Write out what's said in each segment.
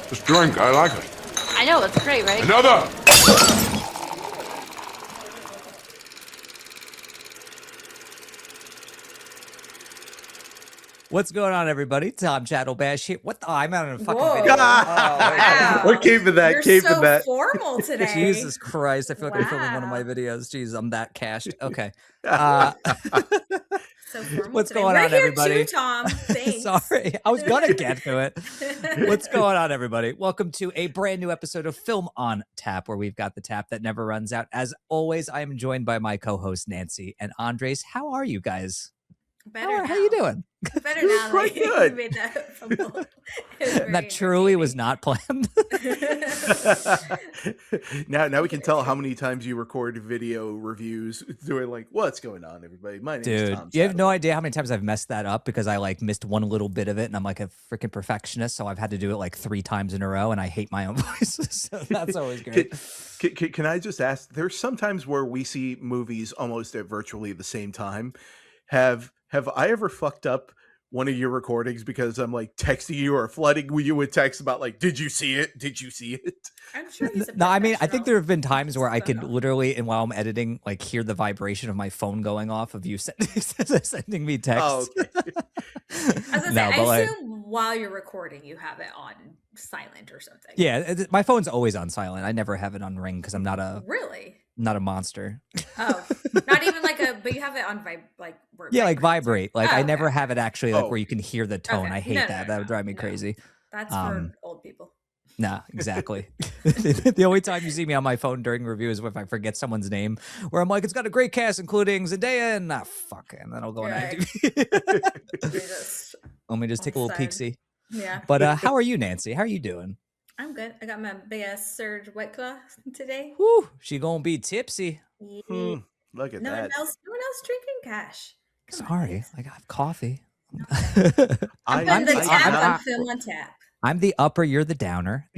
This drink, I like it. I know, it's great, right? Another! What's going on, everybody? Tom Chattelbash here. What the? I'm on a fucking Whoa. video. Wow. We're keeping that. You're keeping so that. formal today. Jesus Christ. I feel like I'm filming one of my Wow. videos. Jeez, I'm that cashed. Okay. So formal What's today. going We're on, here everybody? Too, Tom. Thanks. Sorry. I was going to get to it. What's going on, everybody? Welcome to a brand new episode of Film on Tap, where we've got the tap that never runs out. As always, I am joined by my co-host, Nancy and Andres. How are you guys? Better How are you doing? Better now. Quite Like, good. You made that fumble. That truly was not planned. Now we can tell how many times you record video reviews doing like, what's going on, everybody? My name is Dude, Tom. you have no idea how many times I've messed that up because I like missed one little bit of it and I'm like a freaking perfectionist. So I've had to do it like 3 times in a row and I hate my own voice. So that's always great. Can I just ask? There's sometimes where we see movies almost at virtually the same time. Have I ever fucked up one of your recordings because I'm like texting you or flooding you with texts about like, did you see it? Did you see it? I'm sure he's a No, I mean, I think professional. there have been times where I could So- literally, and while I'm editing, like hear the vibration of my phone going off of you sending me text. Oh, okay. I was gonna say, No, but I like- assume while you're recording, you have it on silent or something. Yeah, my phone's always on silent. I never have it on ring because I'm not a Really? monster. Oh, not even like but you have it on where Yeah, like vibrates, right? vibrate. Like Oh, I okay. never have it actually like Oh. where you can hear the tone. Okay. I hate No, that. no, That would no, drive me no. crazy. That's for old people. Nah, exactly. The only time you see me on my phone during review is if I forget someone's name, where I'm like, it's got a great cast, including Zendaya, and fuck, and then I'll go on Right. IMDb. You're just- Let me just take a little Sad. peek-see. yeah, But how are you, Nancy? How are you doing? I'm good. I got my big ass Surge White Claw today. Whew, she gonna be tipsy. Hmm, look at No that. one else drinking cash. Come on, Sorry, guys. I got coffee. I'm I'm the the- tap I'm- on Film on Tap. I'm the upper, you're the downer.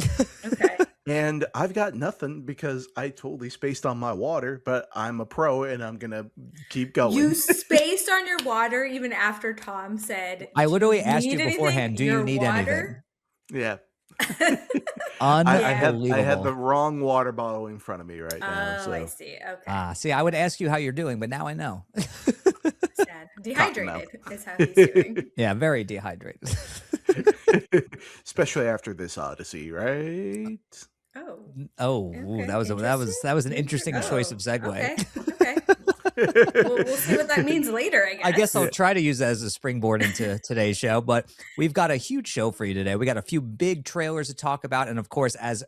Okay. And I've got nothing because I totally spaced on my water, but I'm a pro and I'm gonna keep going. You spaced on your water even after Tom said. I literally "Do asked you need beforehand, do anything? you Your need water?" Yeah. Unbelievable. I had the wrong water bottle in front of me right now. Oh, So I see. Okay. See, I would ask you how you're doing, but now I know. Sad. Dehydrated Cottonmouth. is how he's doing. Yeah, very dehydrated. especially after this Odyssey, right? Oh. Oh, Okay, ooh, that was an interesting choice of segue. Okay. Okay. We'll see what that means later, I guess. I guess I'll try to use that as a springboard into today's show, but we've got a huge show for you today. We got a few big trailers to talk about. And of course, as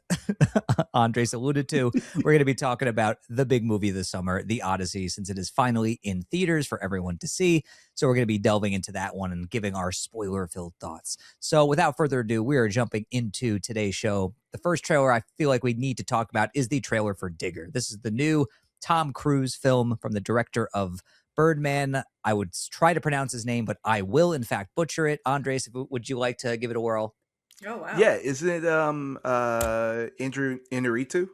Andres alluded to, we're going to be talking about the big movie this summer, The Odyssey, since it is finally in theaters for everyone to see. So we're going to be delving into that one and giving our spoiler-filled thoughts. So without further ado, we are jumping into today's show. The first trailer I feel like we need to talk about is the trailer for Digger. This is the new Tom Cruise film from the director of Birdman. I would try to pronounce his name, but I will in fact butcher it. Andres, would you like to give it a whirl? Oh, wow. Yeah, isn't it Andrew Inarritu?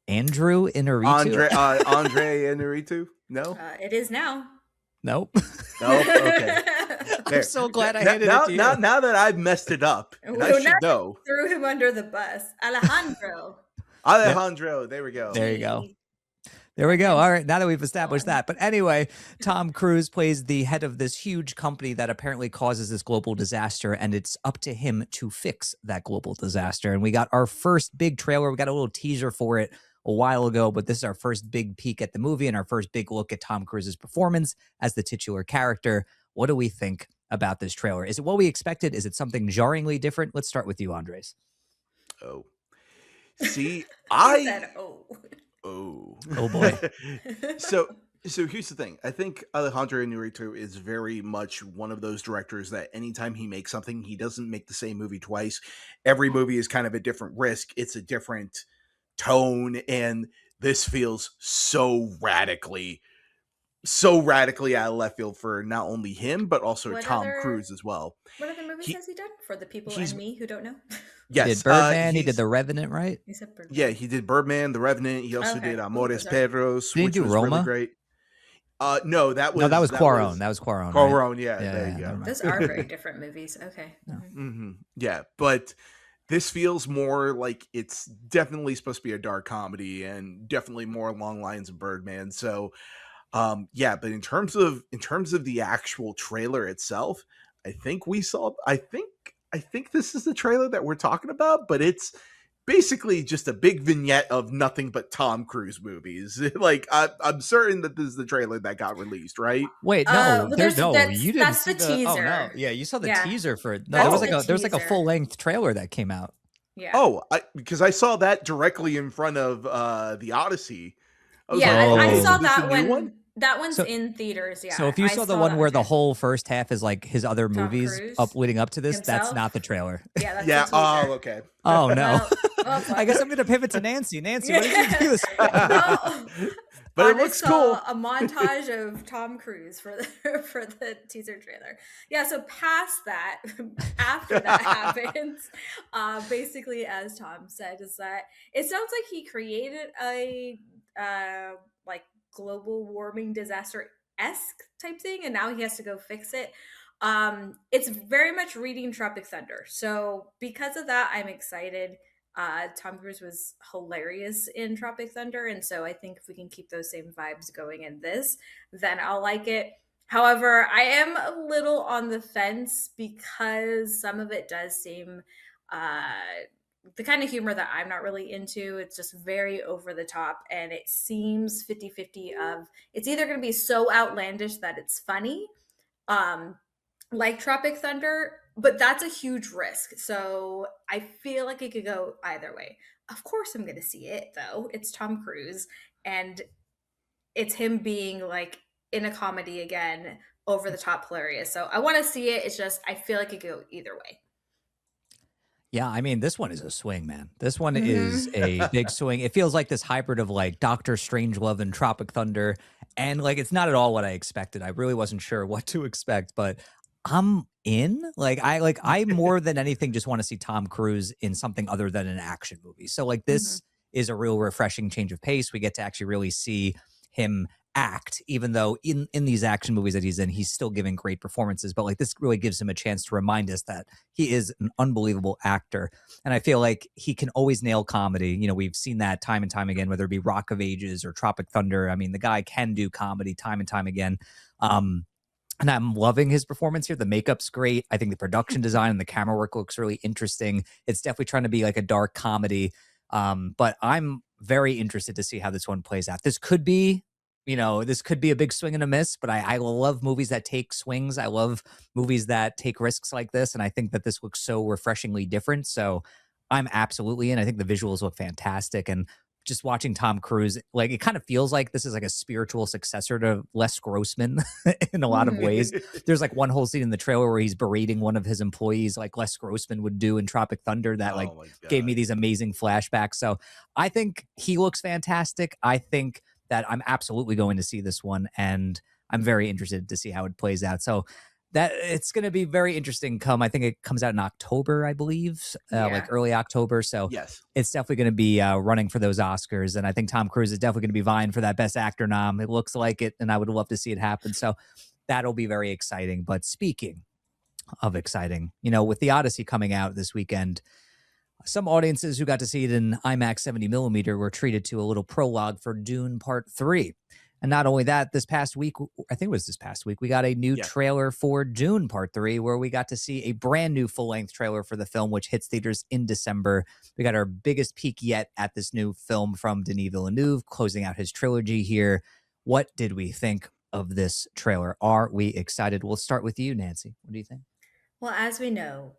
Andrew Inarritu? Andre Inarritu? No? It is now. Nope. No? Okay. I'm so glad I Now- handed now, it to you. now that I've messed it up, and I Well, should now- know. Threw him under the bus. Alejandro. Alejandro, there we go. There you go. There we go. All right. Now that we've established that. But anyway, Tom Cruise plays the head of this huge company that apparently causes this global disaster, and it's up to him to fix that global disaster. And we got our first big trailer. We got a little teaser for it a while ago, but this is our first big peek at the movie and our first big look at Tom Cruise's performance as the titular character. What do we think about this trailer? Is it what we expected? Is it something jarringly different? Let's start with you, Andres. Oh. See, He I... said, oh. Oh. Oh, boy. So here's the thing. I think Alejandro Inarritu is very much one of those directors that anytime he makes something, he doesn't make the same movie twice. Every movie is kind of a different risk. It's a different tone, and this feels so radically out of left field for not only him but also What Tom other- Cruise as well. What other movies has he done for the people he's- and me who don't know? He Yes, did Birdman. He he's- did The Revenant, right? He said Birdman. Yeah, he did Birdman, The Revenant. He also Okay. did Ooh, Amores sorry. Perros, Did he which do was Roma? really great. No, that was Cuarón. That was Cuarón. Right? Cuarón. Yeah, Yeah, there yeah, you never go. mind. Those are very different movies. Okay. No. Mhm. Yeah, but This feels more like it's definitely supposed to be a dark comedy and definitely more along lines of Birdman. So yeah, but in terms of the actual trailer itself, I think this is the trailer that we're talking about, but it's basically just a big vignette of nothing but Tom Cruise movies. Like I'm certain that this is the trailer that got released, right? Wait, no, Well, there's no. You didn't that's see the the. Oh no, teaser. yeah, you saw the Yeah, teaser for. No, that's Oh, the there was like a full teaser. length trailer that came out. Yeah. oh, because I saw that directly in front of the Odyssey. I was Yeah, like, I oh, Oh, saw is this a that new one? one. That one's so in theaters. so Yeah, if you I saw the saw one that one where the too. whole first half is like his other Tom movies up Cruise leading up to this, that's not the himself. trailer. Yeah, that's the Yeah. Oh, teaser. okay. Oh no. Well, I guess fun. I'm gonna pivot to Nancy. Nancy, what did you Yeah. think of this trailer? Well, But I it just looks saw cool. a montage of Tom Cruise for the for the teaser trailer. Yeah, so past that, after that happens, basically as Tom said, is that it sounds like he created a like global warming disaster esque type thing, and now he has to go fix it. It's very much reading Tropic Thunder, so because of that, I'm excited. Tom Cruise was hilarious in Tropic Thunder, and so I think if we can keep those same vibes going in this, then I'll like it. However, I am a little on the fence because some of it does seem uh, the kind of humor that I'm not really into. It's just very over the top, and it seems 50-50 of it's either going to be so outlandish that it's funny, um, like Tropic Thunder, but that's a huge risk. So I feel like it could go either way. Of course, I'm going to see it though. It's Tom Cruise, and it's him being like in a comedy again, over the top hilarious. So I want to see it. It's just I feel like it could go either way. Yeah, I mean, this one is a swing, man. This one is Mm-hmm. a big swing. It feels like this hybrid of like Doctor Strangelove and Tropic Thunder. And like it's not at all what I expected. I really wasn't sure what to expect, but I'm in. I more than anything just want to see Tom Cruise in something other than an action movie. So like Mm-hmm. this is a real refreshing change of pace. We get to actually really see him act, even though in these action movies that he's in, he's still giving great performances. But like this really gives him a chance to remind us that he is an unbelievable actor. And I feel like he can always nail comedy. You know, we've seen that time and time again, whether it be Rock of Ages or Tropic Thunder. I mean, the guy can do comedy time and time again. Um, and I'm loving his performance here. The makeup's great. I think the production design and the camera work looks really interesting. It's definitely trying to be like a dark comedy. But I'm very interested to see how this one plays out. This could be a big swing and a miss, but I love movies that take swings. I love movies that take risks like this. And I think that this looks so refreshingly different. So I'm absolutely in. I think the visuals look fantastic. And just watching Tom Cruise, like it kind of feels like this is like a spiritual successor to Les Grossman in a lot of Mm-hmm. ways. There's like one whole scene in the trailer where he's berating one of his employees, like Les Grossman would do in Tropic Thunder, that like Oh my gave me god. these amazing flashbacks. So I think he looks fantastic. I think that I'm absolutely going to see this one, and I'm very interested to see how it plays out. So that it's going to be very interesting. I think it comes out in October, I believe, like Yeah. early October. So Yes. it's definitely going to be running for those Oscars, and I think Tom Cruise is definitely going to be vying for that Best Actor nom. It looks like it, and I would love to see it happen. So that'll be very exciting. But speaking of exciting, with the Odyssey coming out this weekend, some audiences who got to see it in IMAX 70 millimeter were treated to a little prologue for Dune Part 3. And not only that, this past week, I think it was this past week, we got a new Yeah. trailer for Dune Part 3, where we got to see a brand new full length trailer for the film, which hits theaters in December. We got our biggest peek yet at this new film from Denis Villeneuve, closing out his trilogy here. What did we think of this trailer? Are we excited? We'll start with you, Nancy. What do you think? Well, as we know,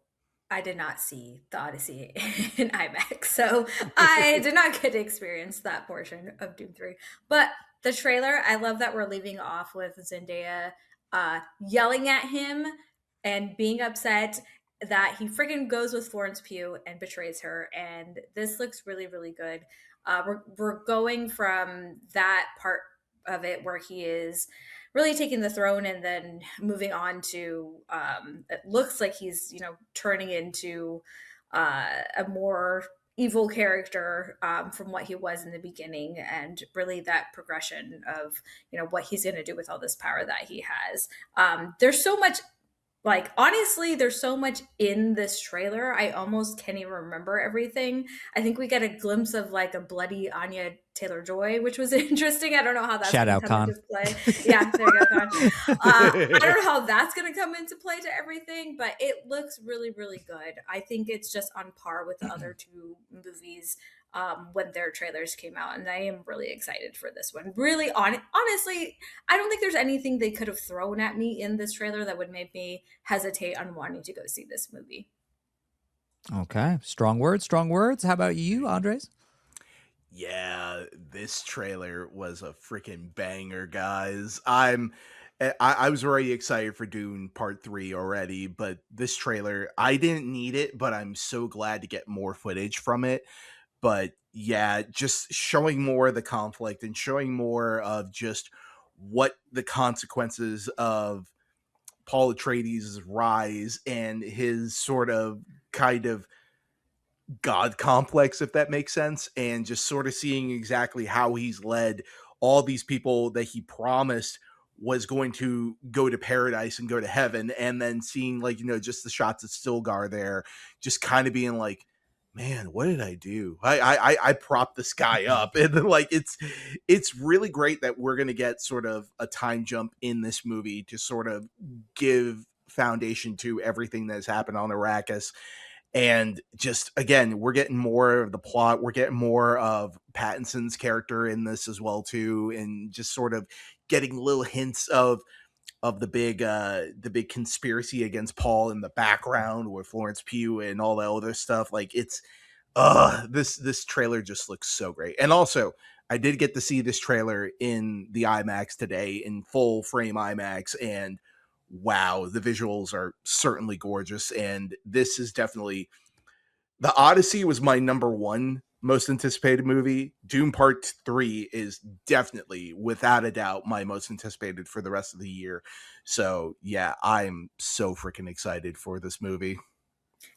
I did not see the Odyssey in IMAX, so I did not get to experience that portion of Doom 3. But the trailer, I love that we're leaving off with Zendaya yelling at him and being upset that he freaking goes with Florence Pugh and betrays her. And this looks really, really good. We're going from that part of it where he is really taking the throne and then moving on to it looks like he's turning into a more evil character from what he was in the beginning, and really that progression of what he's going to do with all this power that he has. There's so much Like, honestly, there's so much in this trailer, I almost can't even remember everything. I think we get a glimpse of, like, a bloody Anya Taylor-Joy, which was interesting. I don't know how that's Shout gonna out come Khan. into play. Yeah, there you go, Con. I don't know how that's gonna come into play to everything, but it looks really, really good. I think it's just on par with the other 2 movies, when their trailers came out, and I am really excited for this one. Really, honestly, I don't think there's anything they could have thrown at me in this trailer that would make me hesitate on wanting to go see this movie. Okay. Strong words, strong words. How about you, Andres? Yeah, this trailer was a freaking banger, guys. I was already excited for Dune Part 3 already, but this trailer, I didn't need it, but I'm so glad to get more footage from it. But yeah, just showing more of the conflict and showing more of just what the consequences of Paul Atreides' rise and his sort of kind of god complex, if that makes sense, and just sort of seeing exactly how he's led all these people that he promised was going to go to paradise and go to heaven, and then seeing, like, just the shots of Stilgar there, just kind of being like, man, what did I do? I propped this guy up. And then, like, it's really great that we're gonna get sort of a time jump in this movie to sort of give foundation to everything that's happened on Arrakis. And just, again, we're getting more of the plot, we're getting more of Pattinson's character in this as well too, and just sort of getting little hints of the big conspiracy against Paul in the background with Florence Pugh and all that other stuff. Like, it's this trailer just looks so great. And also, I did get to see this trailer in the IMAX today, in full frame IMAX, and wow, the visuals are certainly gorgeous. And this is definitely, the Odyssey was my number 1 most anticipated movie. Dune Part 3 is definitely, without a doubt, my most anticipated for the rest of the year. So yeah, I'm so freaking excited for this movie.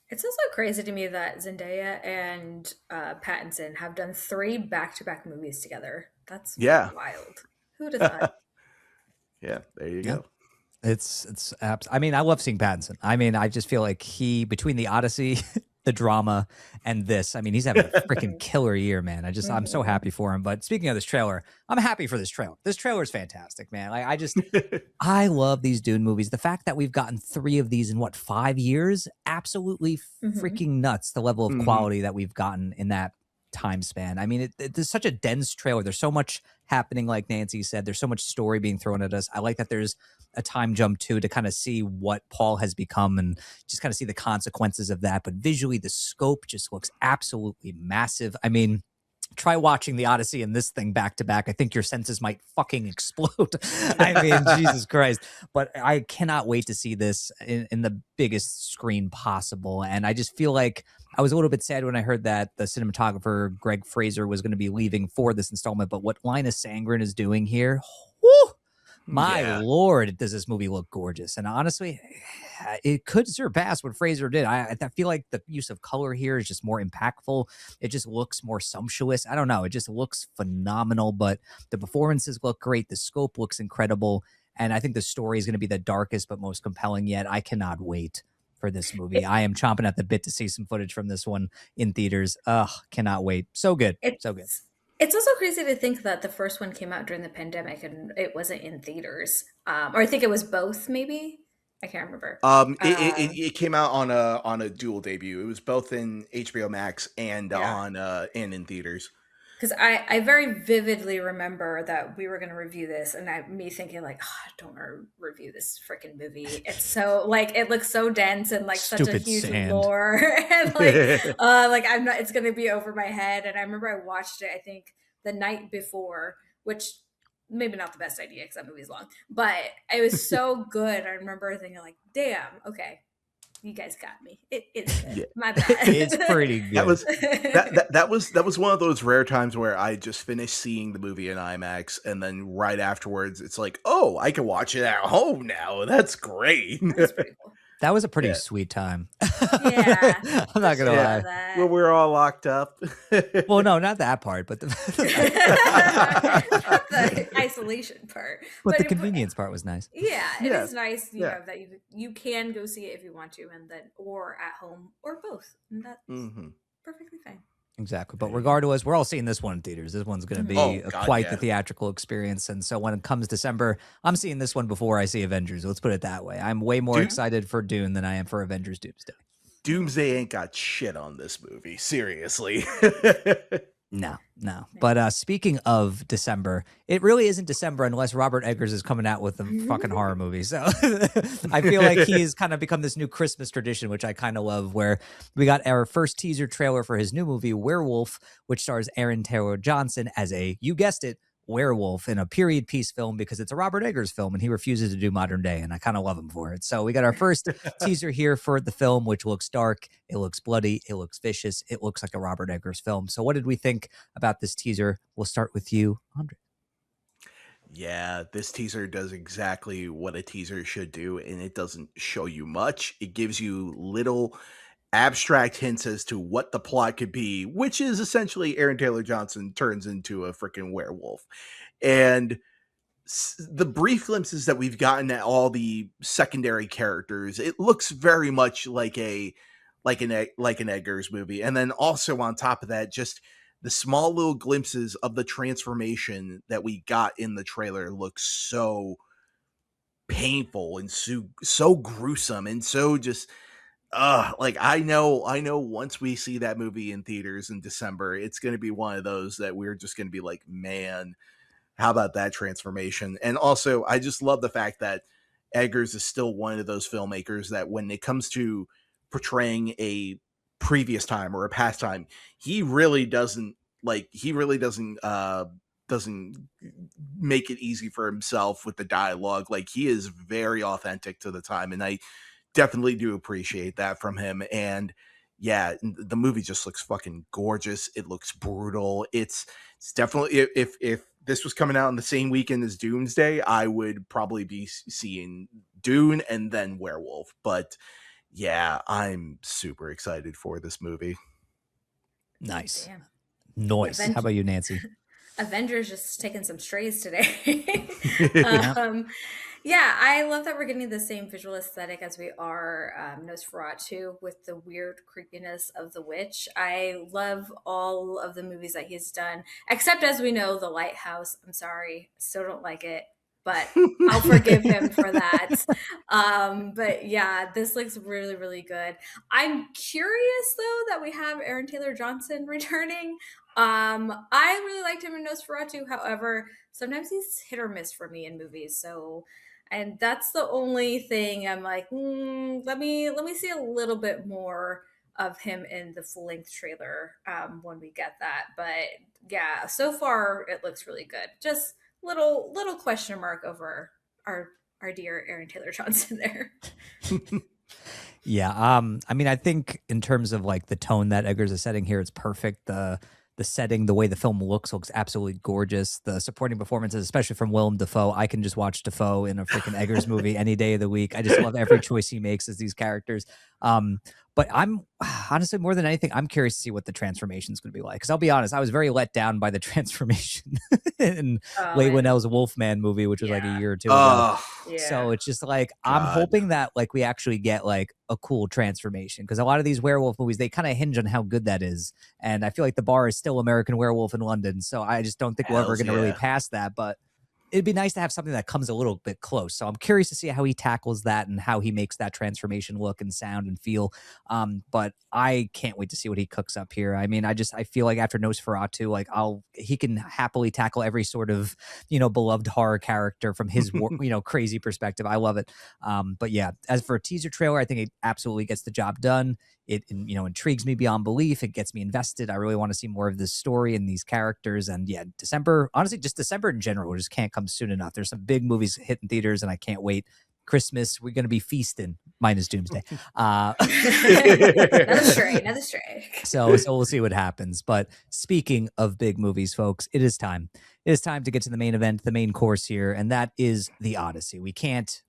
It's also crazy to me that Zendaya and Pattinson have done 3 back-to-back movies together. That's Yeah. wild. Who would have thought? Yeah, there you Yeah. go. It's I mean, I love seeing Pattinson. I mean, I just feel like he, between the Odyssey, the drama, and this, I mean, he's having a freaking killer year, man. I'm so happy for him. But speaking of this trailer, I'm happy for this trailer. This trailer is fantastic, man. Like, I love these Dune movies. The fact that we've gotten 3 of these in what, 5 years, absolutely freaking nuts. The level of quality that we've gotten in that time span. I mean, it's such a dense trailer. There's so much happening, like Nancy said. There's so much story being thrown at us. I like that there's a time jump too, to kind of see what Paul has become and just kind of see the consequences of that. But visually, the scope just looks absolutely massive. I mean, try watching the Odyssey and this thing back to back. I think your senses might fucking explode. I mean, Jesus Christ. But I cannot wait to see this in the biggest screen possible. And I just feel like I was a little bit sad when I heard that the cinematographer, Greg Fraser, was going to be leaving for this installment. But what Linus Sandgren is doing here, whew, my Lord, does this movie look gorgeous. And honestly, it could surpass what Fraser did. I feel like the use of color here is just more impactful. It just looks more sumptuous. I don't know. It just looks phenomenal, but the performances look great. The scope looks incredible. And I think the story is going to be the darkest but most compelling yet. I cannot wait for this movie. I am chomping at the bit to see some footage from this one in theaters. Ugh, cannot wait. So good. So good. It's also crazy to think that the first one came out during the pandemic and it wasn't in theaters. Or I think it was both, maybe. I can't remember. It came out on a dual debut. It was both in HBO Max and and in theaters. Because I very vividly remember that we were going to review this, and me thinking like, oh, I don't want to review this freaking movie. It's so, like, it looks so dense and like Stupid such a huge sand. lore, and like I'm not. It's going to be over my head. And I remember I watched it, I think the night before, which maybe not the best idea because that movie's long, but it was so good. I remember thinking like, damn, okay. You guys got me. It's good. My bad. It's pretty good. That was one of those rare times where I just finished seeing the movie in IMAX, and then right afterwards, it's like, oh, I can watch it at home now. That's great. That's pretty cool. That was a pretty Yeah. sweet time. Yeah, I'm not gonna I Yeah. love lie. that. When we were all locked up. Yeah. Yeah. We're all locked up. Well, no, not that part, but Not the isolation part, but the but convenience part was nice. yeah, it is Yes. nice, Yeah. that you can go see it if you want to, and then or at home or both, and that's Hmm. perfectly fine. Exactly. But regardless, we're all seeing this one in theaters. This one's going to Mhm. be Oh God, quite the yeah. theatrical experience. And so when it comes December, I'm seeing this one before I see Avengers. Let's put it that way. I'm way more Dude, excited for Dune than I am for Avengers Doomsday. Doomsday ain't got shit on this movie. Seriously. No. Yeah. But speaking of December, it really isn't December unless Robert Eggers is coming out with a fucking horror movie. So I feel like he's kind of become this new Christmas tradition, which I kind of love, where we got our first teaser trailer for his new movie, Werewolf, which stars Aaron Taylor Johnson as a, you guessed it, werewolf in a period piece film, because it's a Robert Eggers film and he refuses to do modern day, and I kind of love him for it. So we got our first teaser here for the film, which looks dark, it looks bloody, it looks vicious, it looks like a Robert Eggers film. So what did we think about this teaser? We'll start with you, Andre. Yeah, this teaser does exactly what a teaser should do, and it doesn't show you much. It gives you little abstract hints as to what the plot could be, which is essentially Aaron Taylor Johnson turns into a freaking werewolf. And the brief glimpses that we've gotten at all the secondary characters, it looks very much like an Eggers movie. And then also on top of that, just the small little glimpses of the transformation that we got in the trailer look so painful and so gruesome and so just like I know once we see that movie in theaters in December, it's going to be one of those that we're just going to be like, man, how about that transformation? And also, I just love the fact that Eggers is still one of those filmmakers that when it comes to portraying a previous time or a past time, he really doesn't make it easy for himself with the dialogue. Like, he is very authentic to the time, and I definitely do appreciate that from him. And yeah, the movie just looks fucking gorgeous. It looks brutal. It's definitely, if this was coming out on the same weekend as Doomsday, I would probably be seeing Dune and then Werewolf. But yeah, I'm super excited for this movie. Nice. Damn. Noise. How about you, Nancy? Avengers just taking some strays today. Yeah. Yeah, I love that we're getting the same visual aesthetic as we are Nosferatu, with the weird creepiness of the witch. I love all of the movies that he's done, except, as we know, The Lighthouse. I'm sorry, still don't like it, but I'll forgive him for that. But yeah, this looks really, really good. I'm curious though that we have Aaron Taylor Johnson returning. I really liked him in Nosferatu. However, sometimes he's hit or miss for me in movies. So, and that's the only thing I'm like, let me see a little bit more of him in the full length trailer when we get that. But yeah, so far it looks really good. Just little question mark over our dear Aaron Taylor Johnson there. Yeah. I mean, I think in terms of like the tone that Eggers is setting here, it's perfect. The setting, the way the film looks absolutely gorgeous. The supporting performances, especially from Willem Dafoe, I can just watch Dafoe in a freaking Eggers movie any day of the week. I just love every choice he makes as these characters. But I'm honestly, more than anything, I'm curious to see what the transformation is going to be like. Because I'll be honest, I was very let down by the transformation in Leigh Whannell's Wolfman movie, which was like a year or two ago. So it's just like, I'm hoping that like we actually get like a cool transformation, because a lot of these werewolf movies, they kind of hinge on how good that is. And I feel like the bar is still American Werewolf in London. So I just don't think we're ever going to really pass that. But it'd be nice to have something that comes a little bit close. So I'm curious to see how he tackles that and how he makes that transformation look and sound and feel. But I can't wait to see what he cooks up here. I mean, I feel like after Nosferatu, like he can happily tackle every sort of, beloved horror character from his, crazy perspective. I love it. But yeah, as for a teaser trailer, I think it absolutely gets the job done. It intrigues me beyond belief. It gets me invested. I really want to see more of this story and these characters. And yeah, December, honestly, just December in general just can't come soon enough. There's some big movies hitting theaters, and I can't wait. Christmas, we're going to be feasting, minus Doomsday. Another stray. So we'll see what happens. But speaking of big movies, folks, it is time. It is time to get to the main event, the main course here, and that is the Odyssey. We can't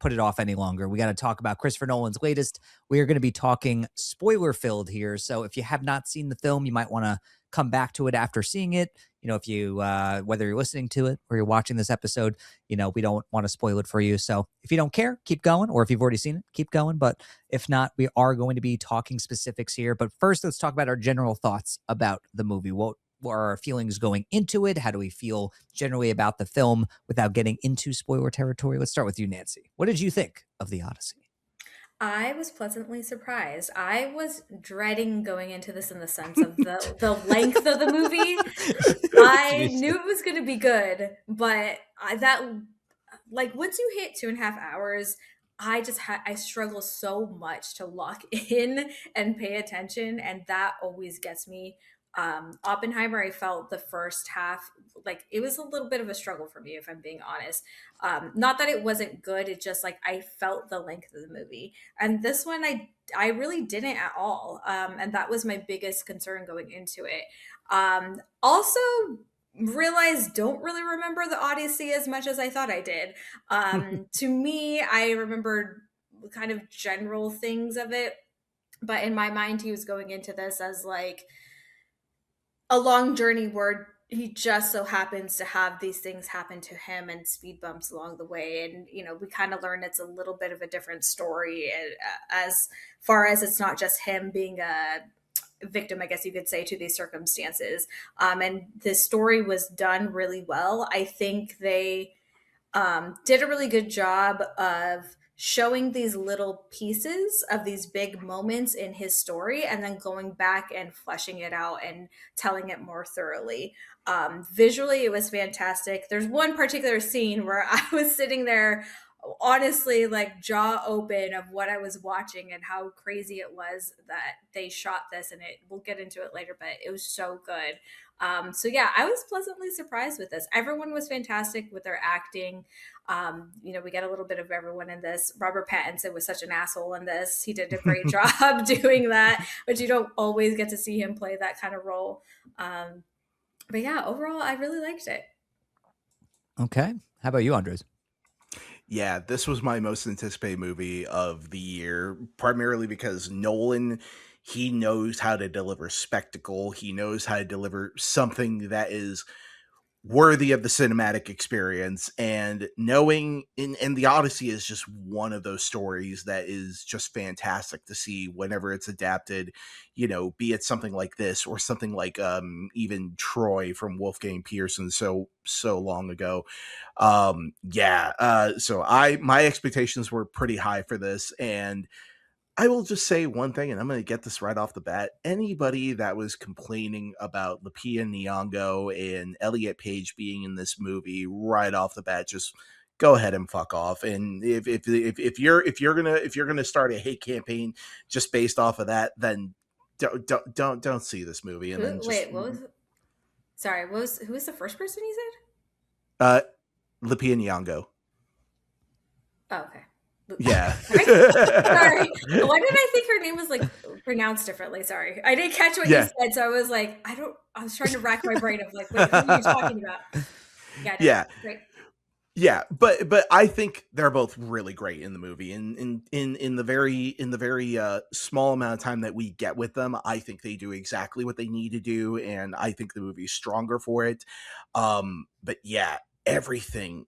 put it off any longer. We got to talk about Christopher Nolan's latest. We are going to be talking spoiler filled here. So if you have not seen the film, you might want to come back to it after seeing it. You know, if you, whether you're listening to it or you're watching this episode, you know, we don't want to spoil it for you. So if you don't care, keep going. Or if you've already seen it, keep going. But if not, we are going to be talking specifics here. But first, let's talk about our general thoughts about the movie. What are our feelings going into it? How do we feel generally about the film without getting into spoiler territory? Let's start with you, Nancy. What did you think of the Odyssey? I was pleasantly surprised. I was dreading going into this in the sense of the length of the movie. I knew it was going to be good, but once you hit 2.5 hours, I struggle so much to lock in and pay attention, and that always gets me. Oppenheimer, I felt the first half like it was a little bit of a struggle for me, if I'm being honest. Not that it wasn't good, it just like I felt the length of the movie, and this one I really didn't at all, and that was my biggest concern going into it. Also realized don't really remember the Odyssey as much as I thought I did. To me, I remembered kind of general things of it, but in my mind, he was going into this as like a long journey where he just so happens to have these things happen to him and speed bumps along the way. And, you know, we kind of learn it's a little bit of a different story as far as it's not just him being a victim, I guess you could say, to these circumstances. And this story was done really well. I think they did a really good job of showing these little pieces of these big moments in his story and then going back and fleshing it out and telling it more thoroughly. Visually, it was fantastic. There's one particular scene where I was sitting there honestly like jaw open of what I was watching and how crazy it was that they shot this, and we'll get into it later, but it was so good. So yeah, I was pleasantly surprised with this. Everyone was fantastic with their acting. You know, we get a little bit of everyone in this. Robert Pattinson was such an asshole in this. He did a great job doing that, but you don't always get to see him play that kind of role. But yeah, overall, I really liked it. Okay. How about you, Andres? Yeah, this was my most anticipated movie of the year, primarily because Nolan, he knows how to deliver spectacle. He knows how to deliver something that is worthy of the cinematic experience, and and the Odyssey is just one of those stories that is just fantastic to see whenever it's adapted, you know, be it something like this or something like even Troy from Wolfgang Peterson so long ago. So my expectations were pretty high for this, and I will just say one thing, and I'm going to get this right off the bat. Anybody that was complaining about Lupita Nyong'o and Elliot Page being in this movie right off the bat, just go ahead and fuck off. And if you're gonna start a hate campaign just based off of that, then don't see this movie. And then Wait, what was? Sorry, who was the first person you said? Lupita Nyong'o. Oh, okay. Yeah. Sorry. Why did I think her name was like pronounced differently? Sorry. I didn't catch what you said, so I was like, I was trying to rack my brain of like, wait, who are you talking about? Yeah. Great. Yeah, but I think they're both really great in the movie. In the very small amount of time that we get with them, I think they do exactly what they need to do, and I think the movie is stronger for it. But yeah, everything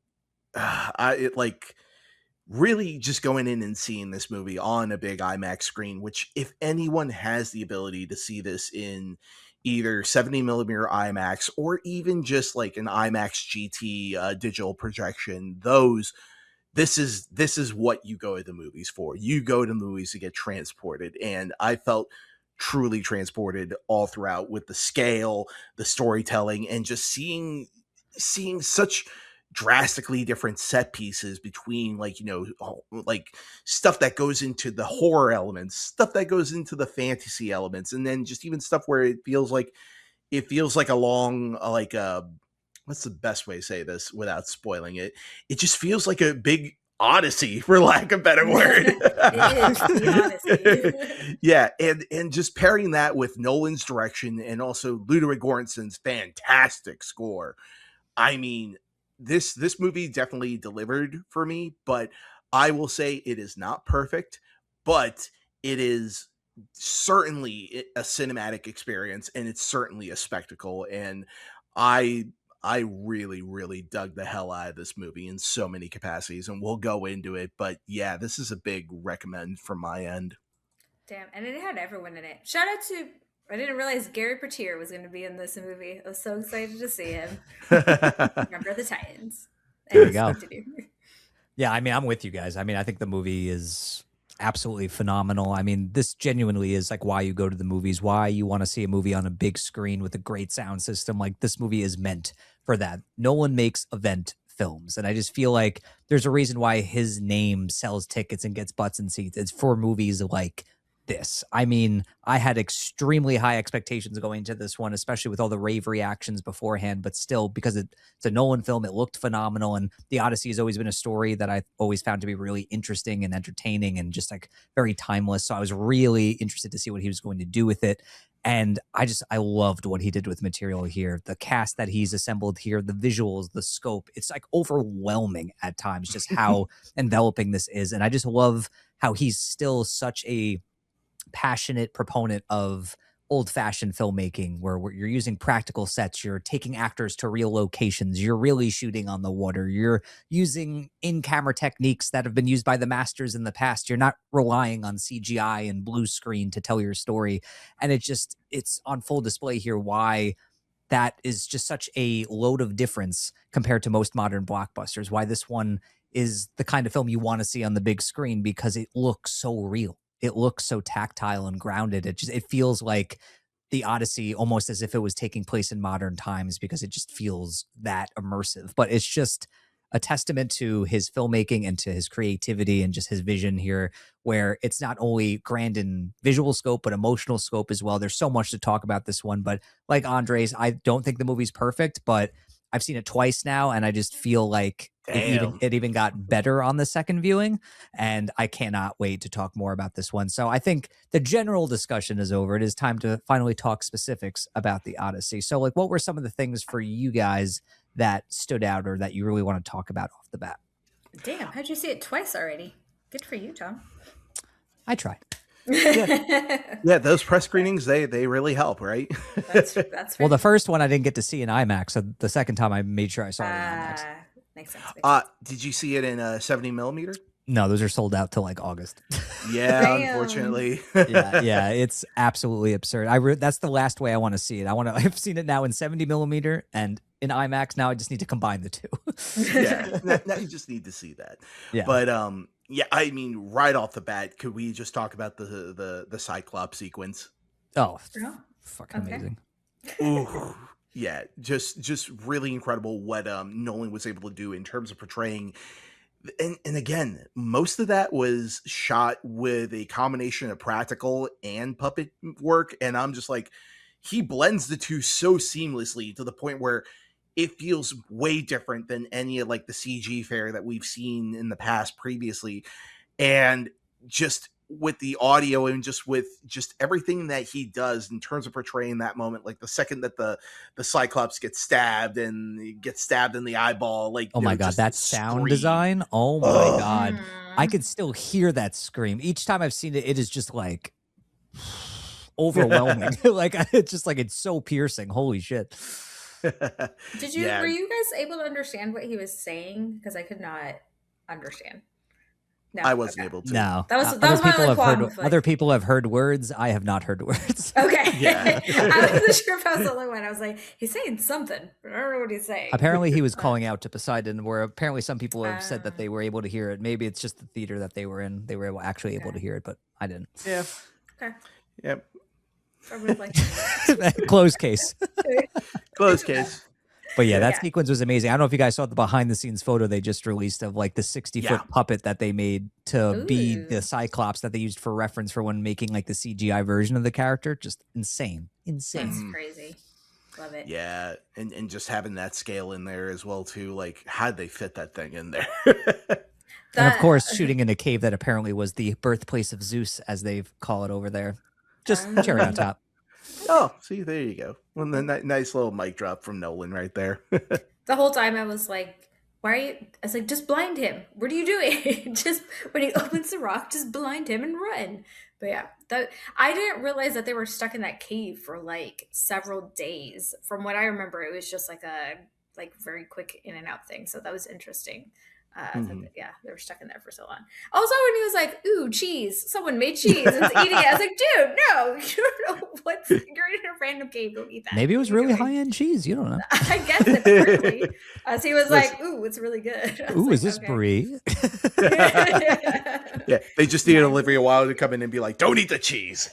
really just going in and seeing this movie on a big IMAX screen, which if anyone has the ability to see this in either 70 millimeter IMAX or even just like an IMAX GT digital projection, this is what you go to the movies for. You go to movies to get transported, and I felt truly transported all throughout with the scale, the storytelling, and just seeing such drastically different set pieces between, like, you know, like stuff that goes into the horror elements, stuff that goes into the fantasy elements, and then just even stuff where it feels like a long, like what's the best way to say this without spoiling it? It just feels like a big Odyssey, for lack of a better word. It is the Odyssey. Yeah, and just pairing that with Nolan's direction and also Ludwig Göransson's fantastic score. I mean, this movie definitely delivered for me, but I will say it is not perfect, but it is certainly a cinematic experience, and it's certainly a spectacle. And I I really, really dug the hell out of this movie in so many capacities, and we'll go into it. But yeah, this is a big recommend from my end. Damn, and it had everyone in it. Shout out to I didn't realize Gary Petir was going to be in this movie. I was so excited to see him. Remember the Titans. There you go. Continue. Yeah, I mean, I'm with you guys. I mean, I think the movie is absolutely phenomenal. I mean, this genuinely is like why you go to the movies, why you want to see a movie on a big screen with a great sound system. Like, this movie is meant for that. Nolan makes event films, and I just feel like there's a reason why his name sells tickets and gets butts and seats. It's for movies like this. I mean, I had extremely high expectations going into this one, especially with all the rave reactions beforehand, but still, because it's a Nolan film, it looked phenomenal. And the Odyssey has always been a story that I've always found to be really interesting and entertaining and just like very timeless. So I was really interested to see what he was going to do with it. And I loved what he did with material here. The cast that he's assembled here, the visuals, the scope, it's like overwhelming at times, just how enveloping this is. And I just love how he's still such a passionate proponent of old-fashioned filmmaking where you're using practical sets, you're taking actors to real locations, you're really shooting on the water, you're using in-camera techniques that have been used by the masters in the past. You're not relying on CGI and blue screen to tell your story. And it's on full display here why that is just such a load of difference compared to most modern blockbusters, why this one is the kind of film you want to see on the big screen because it looks so real. It looks so tactile and grounded. It feels like the Odyssey, almost as if it was taking place in modern times, because it just feels that immersive. But it's just a testament to his filmmaking and to his creativity and just his vision here, where it's not only grand in visual scope, but emotional scope as well. There's so much to talk about this one, but like Andres, I don't think the movie's perfect, but I've seen it twice now, and I just feel like it even got better on the second viewing, and I cannot wait to talk more about this one. So I think the general discussion is over. It is time to finally talk specifics about the Odyssey. So, like, what were some of the things for you guys that stood out or that you really want to talk about off the bat? Damn, how'd you see it twice already? Good for you, Tom. I tried. Yeah, those press screenings, they really help, right? That's well, the first one I didn't get to see in IMAX, so the second time I made sure I saw it in IMAX. Makes sense. Did you see it in 70 millimeter? No, those are sold out till like August. Yeah, unfortunately. yeah, it's absolutely absurd. That's the last way I want to see it. I've seen it now in 70 millimeter and in IMAX. Now I just need to combine the two. Yeah, now you just need to see that. Yeah, but yeah, I mean, right off the bat, could we just talk about the Cyclops sequence? Oh, fucking amazing. Ooh, yeah, just really incredible what Nolan was able to do in terms of portraying. And again, most of that was shot with a combination of practical and puppet work. And I'm just like, he blends the two so seamlessly to the point where it feels way different than any of like the CG fare that we've seen in the past previously. And just with the audio and just with just everything that he does in terms of portraying that moment, like the second that the Cyclops gets stabbed and he gets stabbed in the eyeball, like, oh my God, that sound design. Oh my God. I could still hear that scream. Each time I've seen it, it is just like overwhelming. Like, it's just like, it's so piercing. Holy shit. Were you guys able to understand what he was saying? Because I could not understand. No, I wasn't able to. No, that was my only qualm. Other people have heard words. I have not heard words. Okay. Yeah. I wasn't sure if I was the only one. I was like, he's saying something, but I don't know what he's saying. Apparently he was calling out to Poseidon, where apparently some people have said that they were able to hear it. Maybe it's just the theater that they were in. They were actually able to hear it, but I didn't. Yeah. Okay. Yep. Closed case. Closed case. But yeah, that sequence was amazing. I don't know if you guys saw the behind the scenes photo they just released of like the 60-foot puppet that they made to be the Cyclops that they used for reference for when making like the CGI version of the character. Just insane. That's crazy. Love it. Yeah, and just having that scale in there as well too. Like, how'd they fit that thing in there? And of course, shooting in a cave that apparently was the birthplace of Zeus, as they call it over there. Just cherry on top. Oh, see, there you go. Well, the nice little mic drop from Nolan right there. The whole time I was like, why are you? I was like, just blind him. What are you doing? Just when he opens the rock, just blind him and run. But yeah, that I didn't realize that they were stuck in that cave for like several days. From what I remember, it was just like a like very quick in and out thing. So that was interesting. Mhm. Yeah, they were stuck in there for so long. Also, when he was like, "Ooh, cheese! Someone made cheese and is eating it," I was like, "Dude, no! You don't know what's. You're in a random cave. Don't eat that. Maybe it What was are you really doing?" high-end cheese. You don't know. I guess it partly. As he was Listen, like, "Ooh, it's really good." I was Ooh, is like, this "Okay." brie? yeah, they just needed Mind Olivia blown. Wilde to come in and be like, "Don't eat the cheese."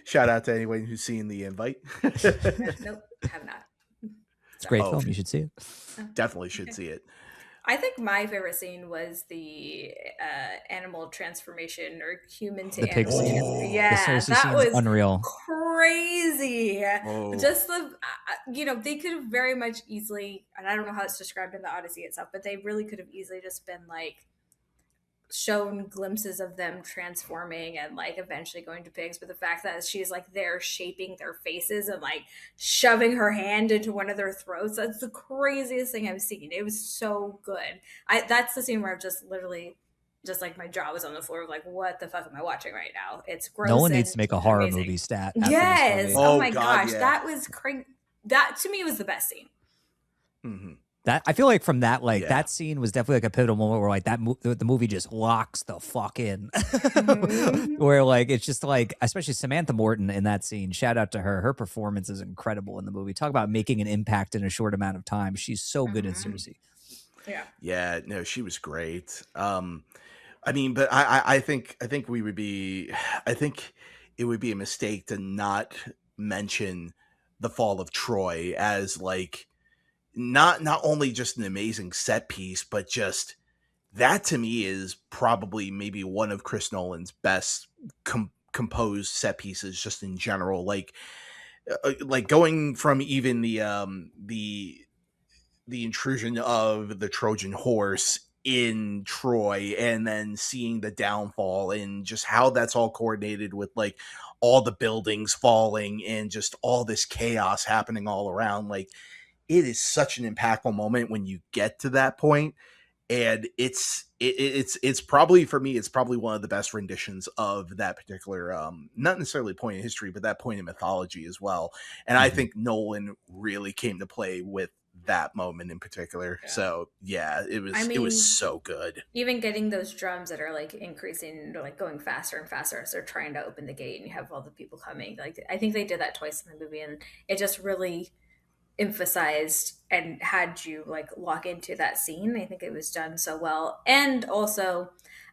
Shout out to anyone who's seen the invite. Nope, have not. It's a Sorry. great Oh, film. You should see it. Oh, definitely should okay. see it. I think my favorite scene was the animal transformation or human to The pig animal scene. transformation. The Oh, Yeah, Cersei that scene's was unreal. crazy. oh, Just they could have very much easily, and I don't know how it's described in the Odyssey itself, but they really could have easily just been like shown glimpses of them transforming and like eventually going to pigs, but the fact that she's like there shaping their faces and like shoving her hand into one of their throats, that's the craziest thing I've seen. It was so good. I That's the scene where I've just literally just like my jaw was on the floor of like, what the fuck am I watching right now? It's No gross one needs and to make a horror amazing. movie stat after this Yes, movie. oh oh my God, gosh, yeah. that was crazy. That to me was the best scene. Hmm. That I feel like from that, like Yeah. that scene was definitely like a pivotal moment where like the movie just locks the fuck in, Mhm. where like it's just like especially Samantha Morton in that scene. Shout out to her. Her performance is incredible in the movie. Talk about making an impact in a short amount of time. She's so good as Mhm. Cersei. Yeah. Yeah, no, she was great. I mean, but I think we would be, I think it would be a mistake to not mention the fall of Troy as like not only just an amazing set piece, but just that to me is probably maybe one of Chris Nolan's best composed set pieces just in general. Like going from even the intrusion of the Trojan horse in Troy and then seeing the downfall and just how that's all coordinated with like all the buildings falling and just all this chaos happening all around. Like it is such an impactful moment when you get to that point, and it's probably for me it's probably one of the best renditions of that particular not necessarily point in history but that point in mythology as well. And I Mhm. think Nolan really came to play with that moment in particular. Yeah. So yeah, I it was mean, so good. even getting those drums that are like increasing, they're like going faster and faster as they're trying to open the gate and you have all the people coming. Like I think they did that twice in the movie and it just really emphasized and had you like lock into that scene. I think it was done so well. And also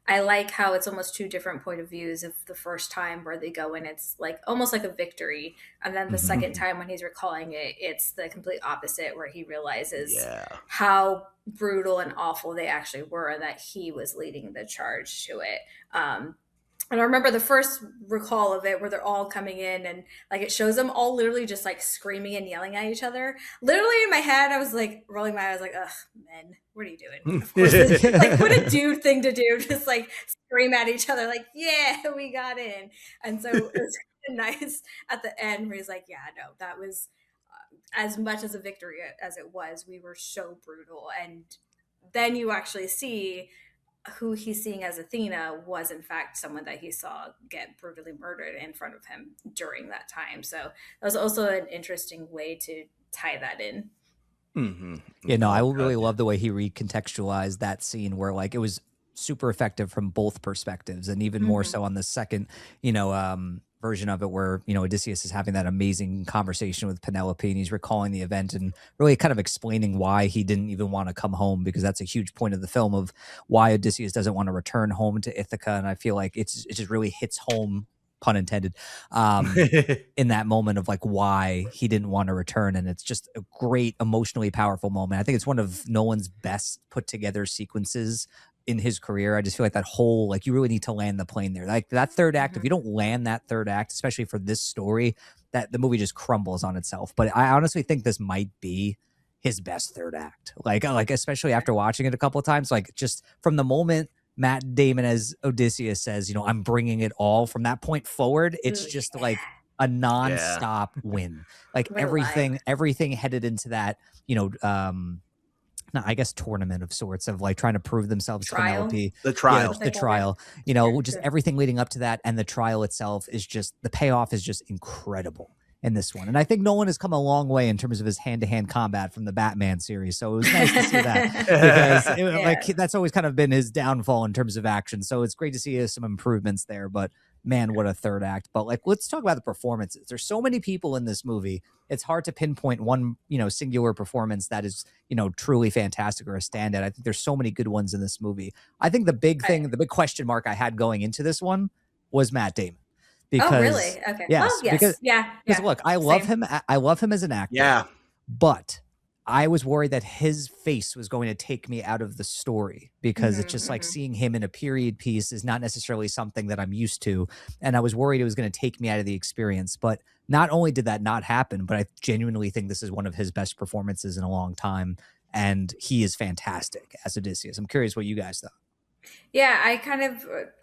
I like how it's almost two different point of views of the first time where they go in, it's like almost like a victory. And then the Mhm. second Mhm. time when he's recalling it, it's the complete opposite where he realizes Yeah. how brutal and awful they actually were and that he was leading the charge to it. And I remember the first recall of it where they're all coming in and like it shows them all literally just like screaming and yelling at each other. Literally in my head, I was like rolling my eyes like, ugh, men, what are you doing? Of course, like what a dude thing to do, just like scream at each other, like, yeah, we got in. And so it was kind of nice at the end where he's like, yeah, no, that was as much as a victory as it was. We were so brutal. And then you actually see who he's seeing as Athena was in fact someone that he saw get brutally murdered in front of him during that time. So that was also an interesting way to tie that in. Hmm. Yeah, no, I Oh really god. love the way he recontextualized that scene where like it was super effective from both perspectives, and even more Mm-hmm. so on the second, version of it where Odysseus is having that amazing conversation with Penelope, and he's recalling the event and really kind of explaining why he didn't even want to come home because that's a huge point of the film of why Odysseus doesn't want to return home to Ithaca, and I feel like it just really hits home, pun intended, um, in that moment of like why he didn't want to return. And it's just a great emotionally powerful moment. I think it's one of Nolan's best put together sequences in his career. I just feel like that whole, like, you really need to land the plane there. Like that third act, if Mm-hmm. you don't land that third act, especially for this story, that the movie just crumbles on itself. But I honestly think this might be his best third act. Like especially Okay. after watching it a couple of times, like just from the moment Matt Damon as Odysseus says, I'm bringing it all, from that point forward, it's Ooh, just yeah. like a Yeah. nonstop win. Like What a vibe. everything headed into that, you know, um, I guess tournament of sorts of like trying to prove themselves to Trial. Penelope. The Yeah, trial. What the they call it. trial. You know, Sure, just sure. everything leading up to that, and the trial itself is just the payoff is just incredible in this one. And I think Nolan has come a long way in terms of his hand-to-hand combat from the Batman series. So it was nice to see that because like Yeah. that's always kind of been his downfall in terms of action. So it's great to see some improvements there. But man, what a third act. But like, let's talk about the performances. There's so many people in this movie. It's hard to pinpoint one, singular performance that is, truly fantastic or a standout. I think there's so many good ones in this movie. I think the big question mark I had going into this one was Matt Damon. Oh, Because really? Okay. yes, Well, yes. Yeah. because Yeah. look, I love him. I love him as an actor. Yeah. But I was worried that his face was going to take me out of the story because it's just like seeing him in a period piece is not necessarily something that I'm used to. And I was worried it was going to take me out of the experience. But not only did that not happen, but I genuinely think this is one of his best performances in a long time. And he is fantastic as Odysseus. I'm curious what you guys thought. Yeah,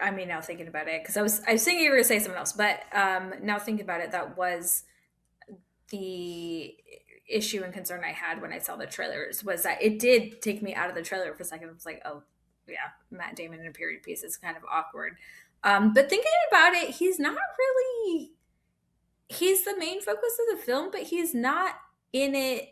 now thinking about it, because I was thinking you were going to say something else, but now thinking about it, that was the issue and concern I had when I saw the trailers, was that it did take me out of the trailer for a second. I was like, oh, yeah, Matt Damon in a period piece is kind of awkward. But thinking about it, he's the main focus of the film, but he's not in it.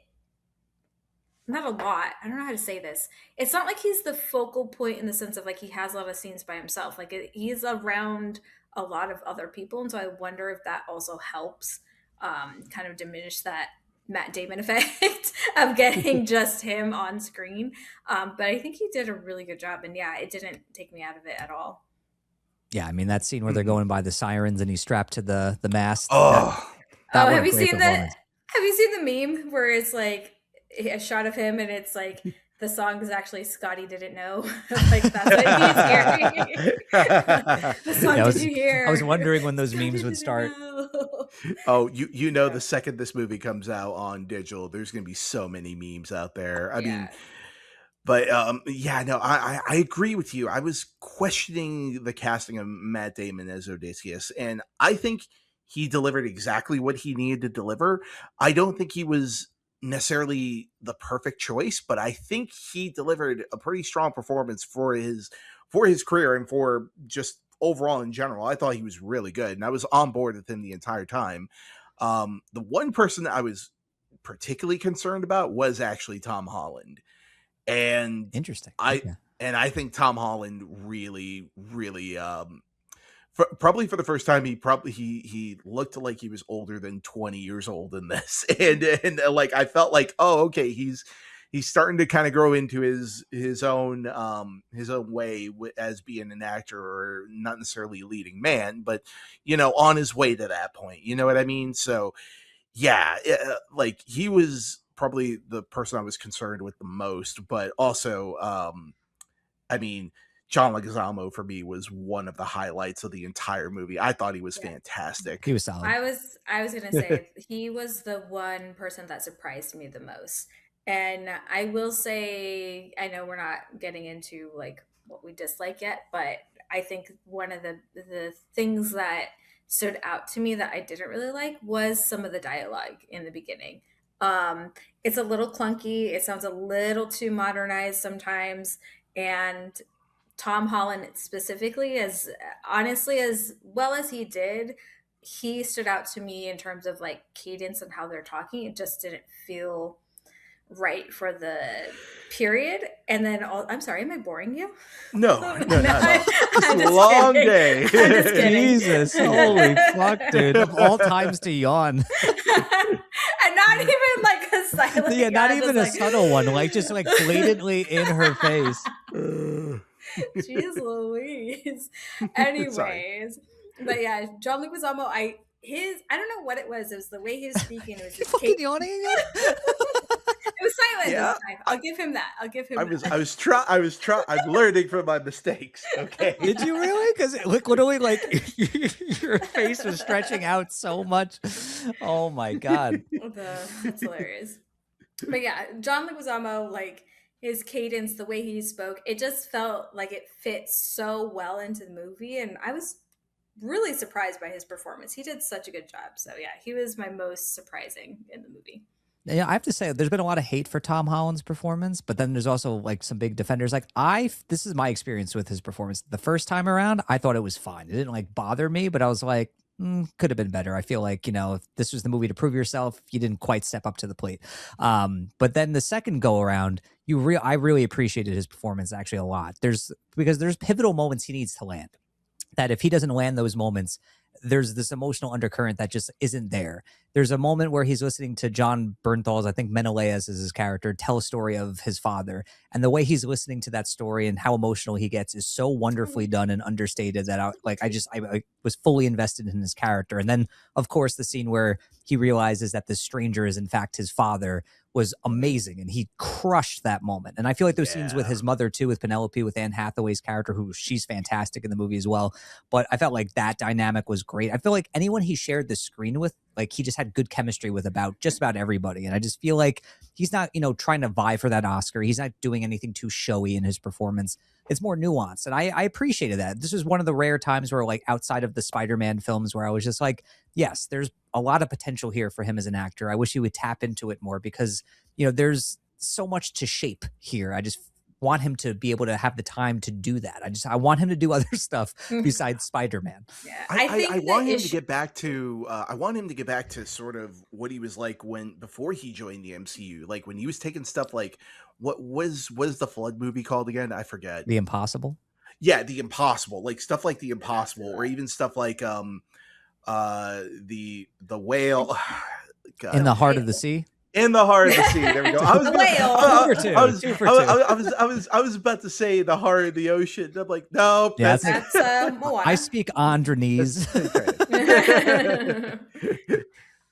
Not a lot. I don't know how to say this. It's not like he's the focal point in the sense of like he has a lot of scenes by himself. Like he's around a lot of other people, and so I wonder if that also helps kind of diminish that Matt Damon effect of getting just him on screen. But I think he did a really good job, and yeah, it didn't take me out of it at all. Yeah, I mean that scene where they're going by the sirens and he's strapped to the mast. Oh, Have you seen the meme where it's like a shot of him and it's like the song is actually Scotty Didn't Know? Like that's what he's hearing. The song did you hear? I was wondering when those Scotty memes would didn't start. know. Oh, the second this movie comes out on digital, there's going to be so many memes out there. I mean, but I agree with you. I was questioning the casting of Matt Damon as Odysseus, and I think he delivered exactly what he needed to deliver. I don't think he was necessarily the perfect choice, but I think he delivered a pretty strong performance for his career and for just overall in general. I thought he was really good, and I was on board with him the entire time. The one person that I was particularly concerned about was actually Tom Holland. And interesting. I think Tom Holland really, really, probably for the first time, he looked like he was older than 20 years old in this, and like I felt like, oh, okay, he's starting to kind of grow into his own way as being an actor, or not necessarily a leading man, but on his way to that point. You know what I mean? So yeah, like he was probably the person I was concerned with the most, but also, I mean, John Leguizamo for me was one of the highlights of the entire movie. I thought he was fantastic. He was solid. I was gonna say he was the one person that surprised me the most. And I will say, I know we're not getting into like what we dislike yet, but I think one of the things that stood out to me that I didn't really like was some of the dialogue in the beginning. It's a little clunky. It sounds a little too modernized sometimes, and Tom Holland specifically, as honestly as well as he did, he stood out to me in terms of like cadence and how they're talking. It just didn't feel right for the period. And then I'm sorry, am I boring you? No, I'm not at all. just It's a long kidding. day. I'm just kidding. Jesus, holy fuck, dude! Of all times to yawn. And not even like a silent Yeah, not yawn, even just a subtle one, like just like blatantly in her face. Jeez Louise. Anyways, but yeah, John Leguizamo, I don't know what it was. It was the way he was speaking. It was just Fucking yawning again. It was silent Yeah, this time. I'll give him that. I was trying. I'm learning from my mistakes. Okay. Did you really? Because literally, like your face was stretching out so much. Oh my god, that's hilarious. But yeah, John Leguizamo, like his cadence, the way he spoke, it just felt like it fit so well into the movie, and I was really surprised by his performance. He did such a good job. So yeah, he was my most surprising in the movie. Yeah, I have to say, there's been a lot of hate for Tom Holland's performance, but then there's also like some big defenders. Like this is my experience with his performance. The first time around, I thought it was fine. It didn't like bother me, but I was like, could have been better. I feel like, if this was the movie to prove yourself, you didn't quite step up to the plate. But then the second go around, I really appreciated his performance actually a lot. Because there's pivotal moments he needs to land. That if he doesn't land those moments, there's this emotional undercurrent that just isn't there. There's a moment where he's listening to John Bernthal's, I think Menelaus is his character, tell a story of his father. And the way he's listening to that story and how emotional he gets is so wonderfully done and understated that I was fully invested in his character. And then, of course, the scene where he realizes that this stranger is in fact his father was amazing, and he crushed that moment. And I feel like those scenes with his mother too, with Penelope, with Anne Hathaway's character, who she's fantastic in the movie as well. But I felt like that dynamic was great. I feel like anyone he shared the screen with, like he just had good chemistry with just about everybody. And I just feel like he's not, trying to vie for that Oscar. He's not doing anything too showy in his performance. It's more nuanced. And I appreciated that. This was one of the rare times where, like, outside of the Spider-Man films, where I was just like, yes, there's a lot of potential here for him as an actor. I wish he would tap into it more because, there's so much to shape here. I just want him to be able to have the time to do that. I want him to do other stuff besides Spider-Man. Yeah, I want him to get back to sort of what he was like before he joined the MCU. Like when he was taking stuff like what was the Flood movie called again? I forget. The Impossible? Yeah, The Impossible. Like stuff like The Impossible, or even stuff like the Whale. God. In the Heart of the Sea? In the Heart of the Sea. There we go. I was about to say The Heart of the Ocean. I'm like, no, yeah, that's Moana. I speak Andronese.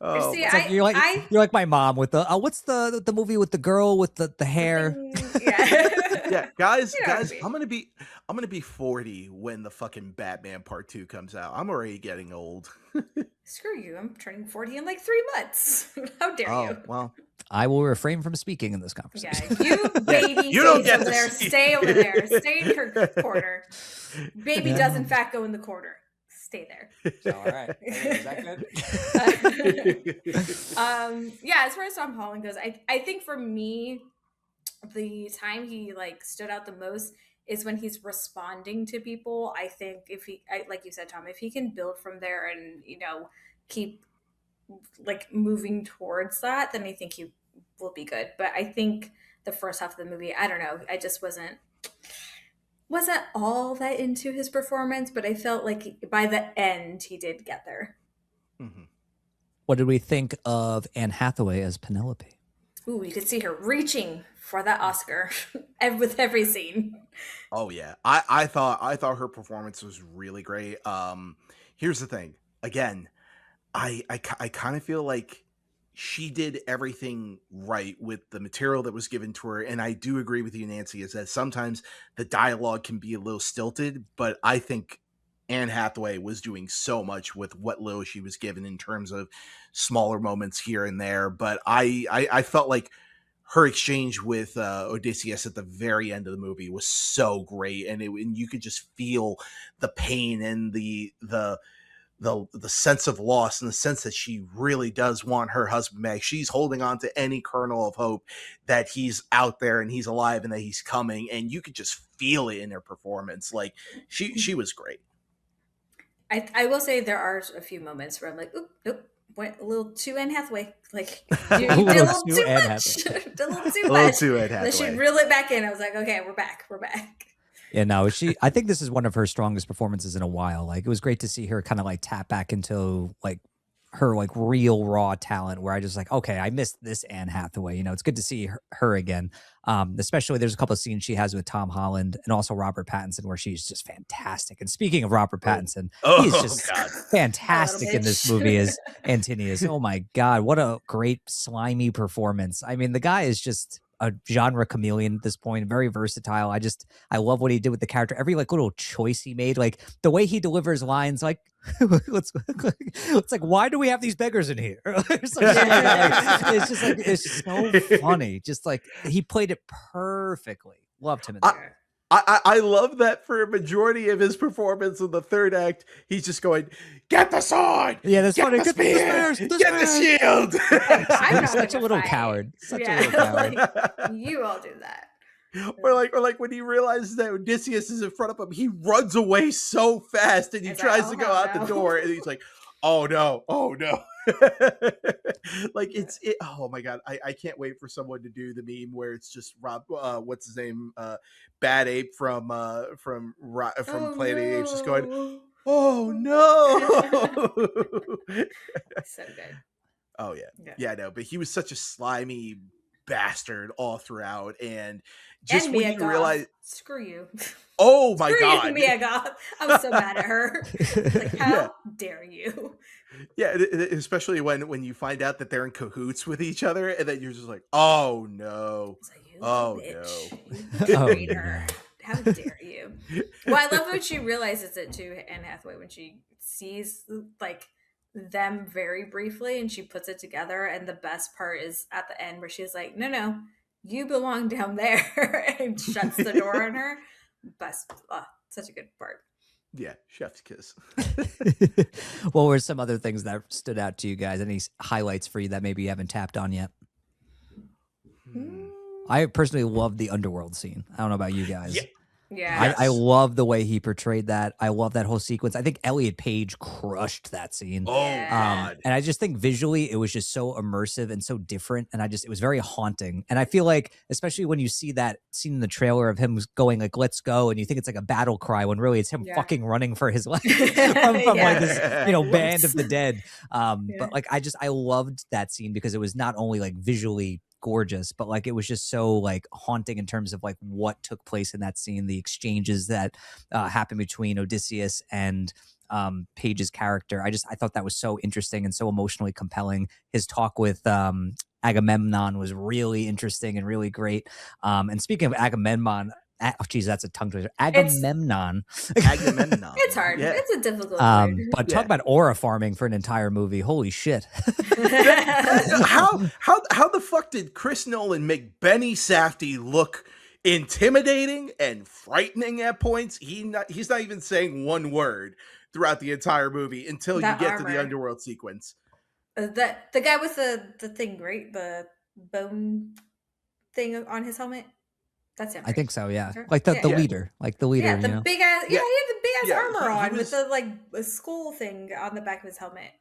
Oh, See, you're like my mom with the what's the movie with the girl with the hair? Yeah, guys, I'm gonna be 40 when the fucking Batman Part 2 comes out. I'm already getting old. Screw you! I'm turning 40 in like 3 months. How dare you? Well, I will refrain from speaking in this conversation. Yeah, you baby, you don't get over there. Stay over there. Stay in her corner. Baby does in fact go in the corner. Stay there. All right. Is that good? Yeah, as far as Tom Holland goes, I think for me, the time he like stood out the most is when he's responding to people. I think like you said, Tom, if he can build from there and keep like moving towards that, then I think he will be good. But I think the first half of the movie, I don't know, I just wasn't all that into his performance, but I felt like by the end he did get there. Mm-hmm. What did we think of Anne Hathaway as Penelope? Ooh, you could see her reaching for that Oscar with every scene. Oh yeah, I thought her performance was really great. Here's the thing. Again, I kind of feel like she did everything right with the material that was given to her, and I do agree with you, Nancy, is that sometimes the dialogue can be a little stilted, but I think Anne Hathaway was doing so much with what little she was given in terms of smaller moments here and there. But I felt like her exchange with Odysseus at the very end of the movie was so great, and you could just feel the pain and the sense of loss, and the sense that she really does want her husband back. She's holding on to any kernel of hope that he's out there and he's alive and that he's coming, and you could just feel it in her performance. Like she was great. I will say there are a few moments where I'm like, nope, went a little too Anne Hathaway. Like you did a little too much. Did a little too much. Then she reel it back in. I was like, okay, we're back. Yeah, no, I think this is one of her strongest performances in a while. Like, it was great to see her kind of like tap back into like her like real raw talent, where I just like, okay, I missed this Anne Hathaway. It's good to see her again. Especially there's a couple of scenes she has with Tom Holland and also Robert Pattinson where she's just fantastic. And speaking of Robert Pattinson, he's just fantastic in this movie as Antonius. Oh my God, what a great slimy performance. I mean, the guy is just a genre chameleon at this point, very versatile. I love what he did with the character. Every like little choice he made, like the way he delivers lines, like it's like, why do we have these beggars in here? It's just like it's so funny. Just like he played it perfectly. Loved him in there. I love that for a majority of his performance in the third act, he's just going, "Get the sword, Yeah, that's get funny. the Get the spear, spears, the get the spears." shield." I'm He's not such a gonna little fight. coward. Such a Yeah, little coward. like, you all do that. Or like when he realizes that Odysseus is in front of him, he runs away so fast and he It's like, tries to go out the no. door and he's like, "Oh no, oh no." Like oh my god, I can't wait for someone to do the meme where it's just Rob what's his name, Bad Ape from Oh Planet of the Apes just going, no. "Oh no." So good. Oh yeah. Yeah. Yeah, no, but he was such a slimy bastard all throughout, and just And when Mia you Goth. realize, Screw you. oh my Screw you, god, Mia Goth. I'm so mad at her. Like, how yeah, dare you? yeah, especially when you find out that they're in cahoots with each other, and then you're just like, oh no, It's like, you oh bitch. no. You Oh, traitor. How dare you? Well, I love when she realizes it too, Anne Hathaway, when she sees like them very briefly and she puts it together. And the best part is at the end where she's like, no, you belong down there, and shuts the door on her. Best, such a good part. Yeah, chef's kiss. What were some other things that stood out to you guys? Any highlights for you that maybe you haven't tapped on yet? I personally love the underworld scene. I don't know about you guys. Yeah. I love the way he portrayed that. I love that whole sequence. I think Elliot Page crushed that scene. Oh Yeah. god. And I just think visually it was just so immersive and so different. And it was very haunting. And I feel like, especially when you see that scene in the trailer of him going like, "Let's go," and you think it's like a battle cry when really it's him Yeah. fucking running for his life from like this, band of the dead. Yeah. But like, I loved that scene because it was not only like visually gorgeous, but like it was just so like haunting in terms of like what took place in that scene, the exchanges that happened between Odysseus and Page's character. I thought that was so interesting and so emotionally compelling. His talk with Agamemnon was really interesting and really great. And speaking of Agamemnon, oh geez, that's a tongue twister. Agamemnon. Agamemnon. It's hard. Yeah. It's a difficult word. But talk about aura farming for an entire movie. Holy shit. how the fuck did Chris Nolan make Benny Safdie look intimidating and frightening at points? He's not even saying one word throughout the entire movie until That you get to the armor. underworld sequence. The guy with the thing, right? The bone thing on his helmet. That's him. I think right? so, yeah. Sure. Like the Yeah. leader. Like the leader, Yeah, the you know? big ass. Yeah, he had the big ass Yeah, armor he on with was- the like a skull thing on the back of his helmet.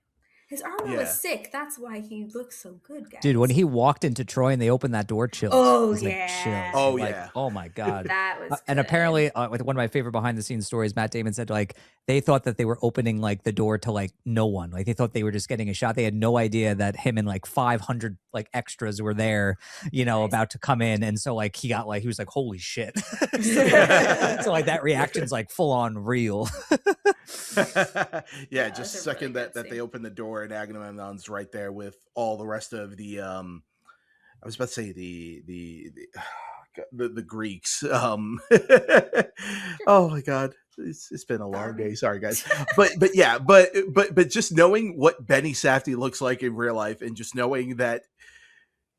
His armor Yeah. was sick. That's why he looks so good, guys. Dude, when he walked into Troy and they opened that door, chills. Oh, It was, like, yeah. chills. Oh, Like, yeah. oh my god. that was And good. apparently, with one of my favorite behind the scenes stories, Matt Damon said like they thought that they were opening like the door to like no one. Like they thought they were just getting a shot. They had no idea that him and like 500 like extras were there, Nice. about to come in. And so like he was like, holy shit. So like that reaction's like full on real. Yeah, that's just a a second really that good they scene. open the door and Agamemnon's right there with all the rest of the I was about to say the Greeks. Oh my god. It's been a long Army. day. Sorry guys. But yeah, but just knowing what Benny Safdie looks like in real life and just knowing that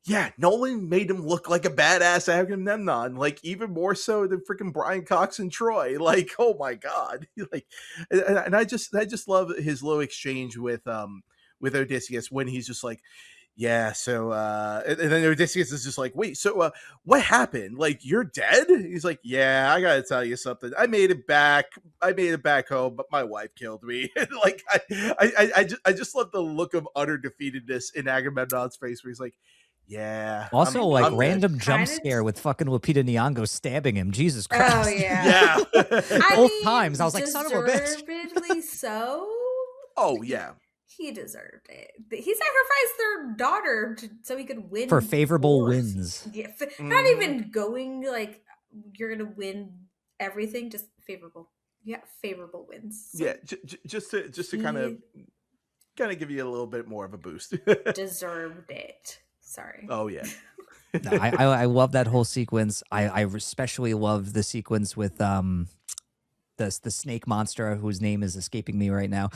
yeah, Nolan made him look like a badass Agamemnon, like even more so than freaking Brian Cox and Troy. Like, oh my god, like, and I just love his little exchange with Odysseus when he's just like, yeah, so and then Odysseus is just like, wait, so what happened? Like, you're dead? He's like, yeah, I gotta tell you something. I made it back home, but my wife killed me. And like, I just love the look of utter defeatedness in Agamemnon's face, where he's like, yeah. Also, I'm like dead. random jump Kinda- scare with fucking Lupita Nyong'o stabbing him. Jesus Christ. Oh yeah. Yeah. Both times, I was like, son of a bitch. Deservedly so. Oh yeah. He deserved it. He sacrificed their daughter so he could win For favorable wars. wins. Yeah, not Mhm. even going like you're gonna win everything. Just favorable. Yeah, favorable wins. So Yeah, just to kind of give you a little bit more of a boost. deserved it. Sorry. Oh yeah. No, I love that whole sequence. I especially love the sequence with the snake monster whose name is escaping me right now.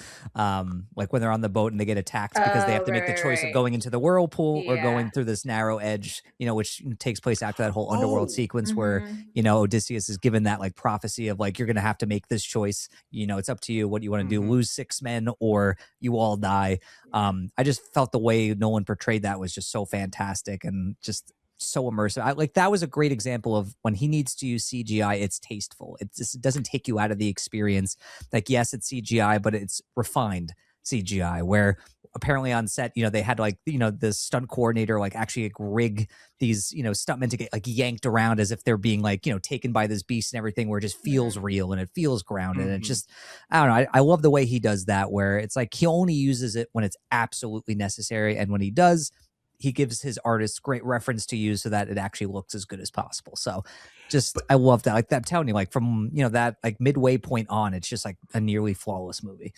Like when they're on the boat and they get attacked because they have Oh, to make the right, choice of right. going into the whirlpool or Yeah. going through this narrow edge, which takes place after that whole underworld Oh, sequence where, Mhm. Odysseus is given that like prophecy of like, you're going to have to make this choice. It's up to you what you want to do, mhm. lose 6 men or you all die. Yeah. I just felt the way Nolan portrayed that was just so fantastic and just so immersive. Like that was a great example of when he needs to use CGI, it's tasteful. It doesn't take you out of the experience. Like, yes, it's CGI, but it's refined CGI where apparently on set, they had like, the stunt coordinator like actually like rig these, stuntmen to get like yanked around as if they're being like, taken by this beast and everything where it just feels Mhm. real and it feels grounded. And it Mhm. just, I don't know. I love the way he does that where it's like he only uses it when it's absolutely necessary. And when he does, he gives his artists great reference to use so that it actually looks as good as possible. So just But I love that. Like that I'm telling you, like from that like midway point on, it's just like a nearly flawless movie.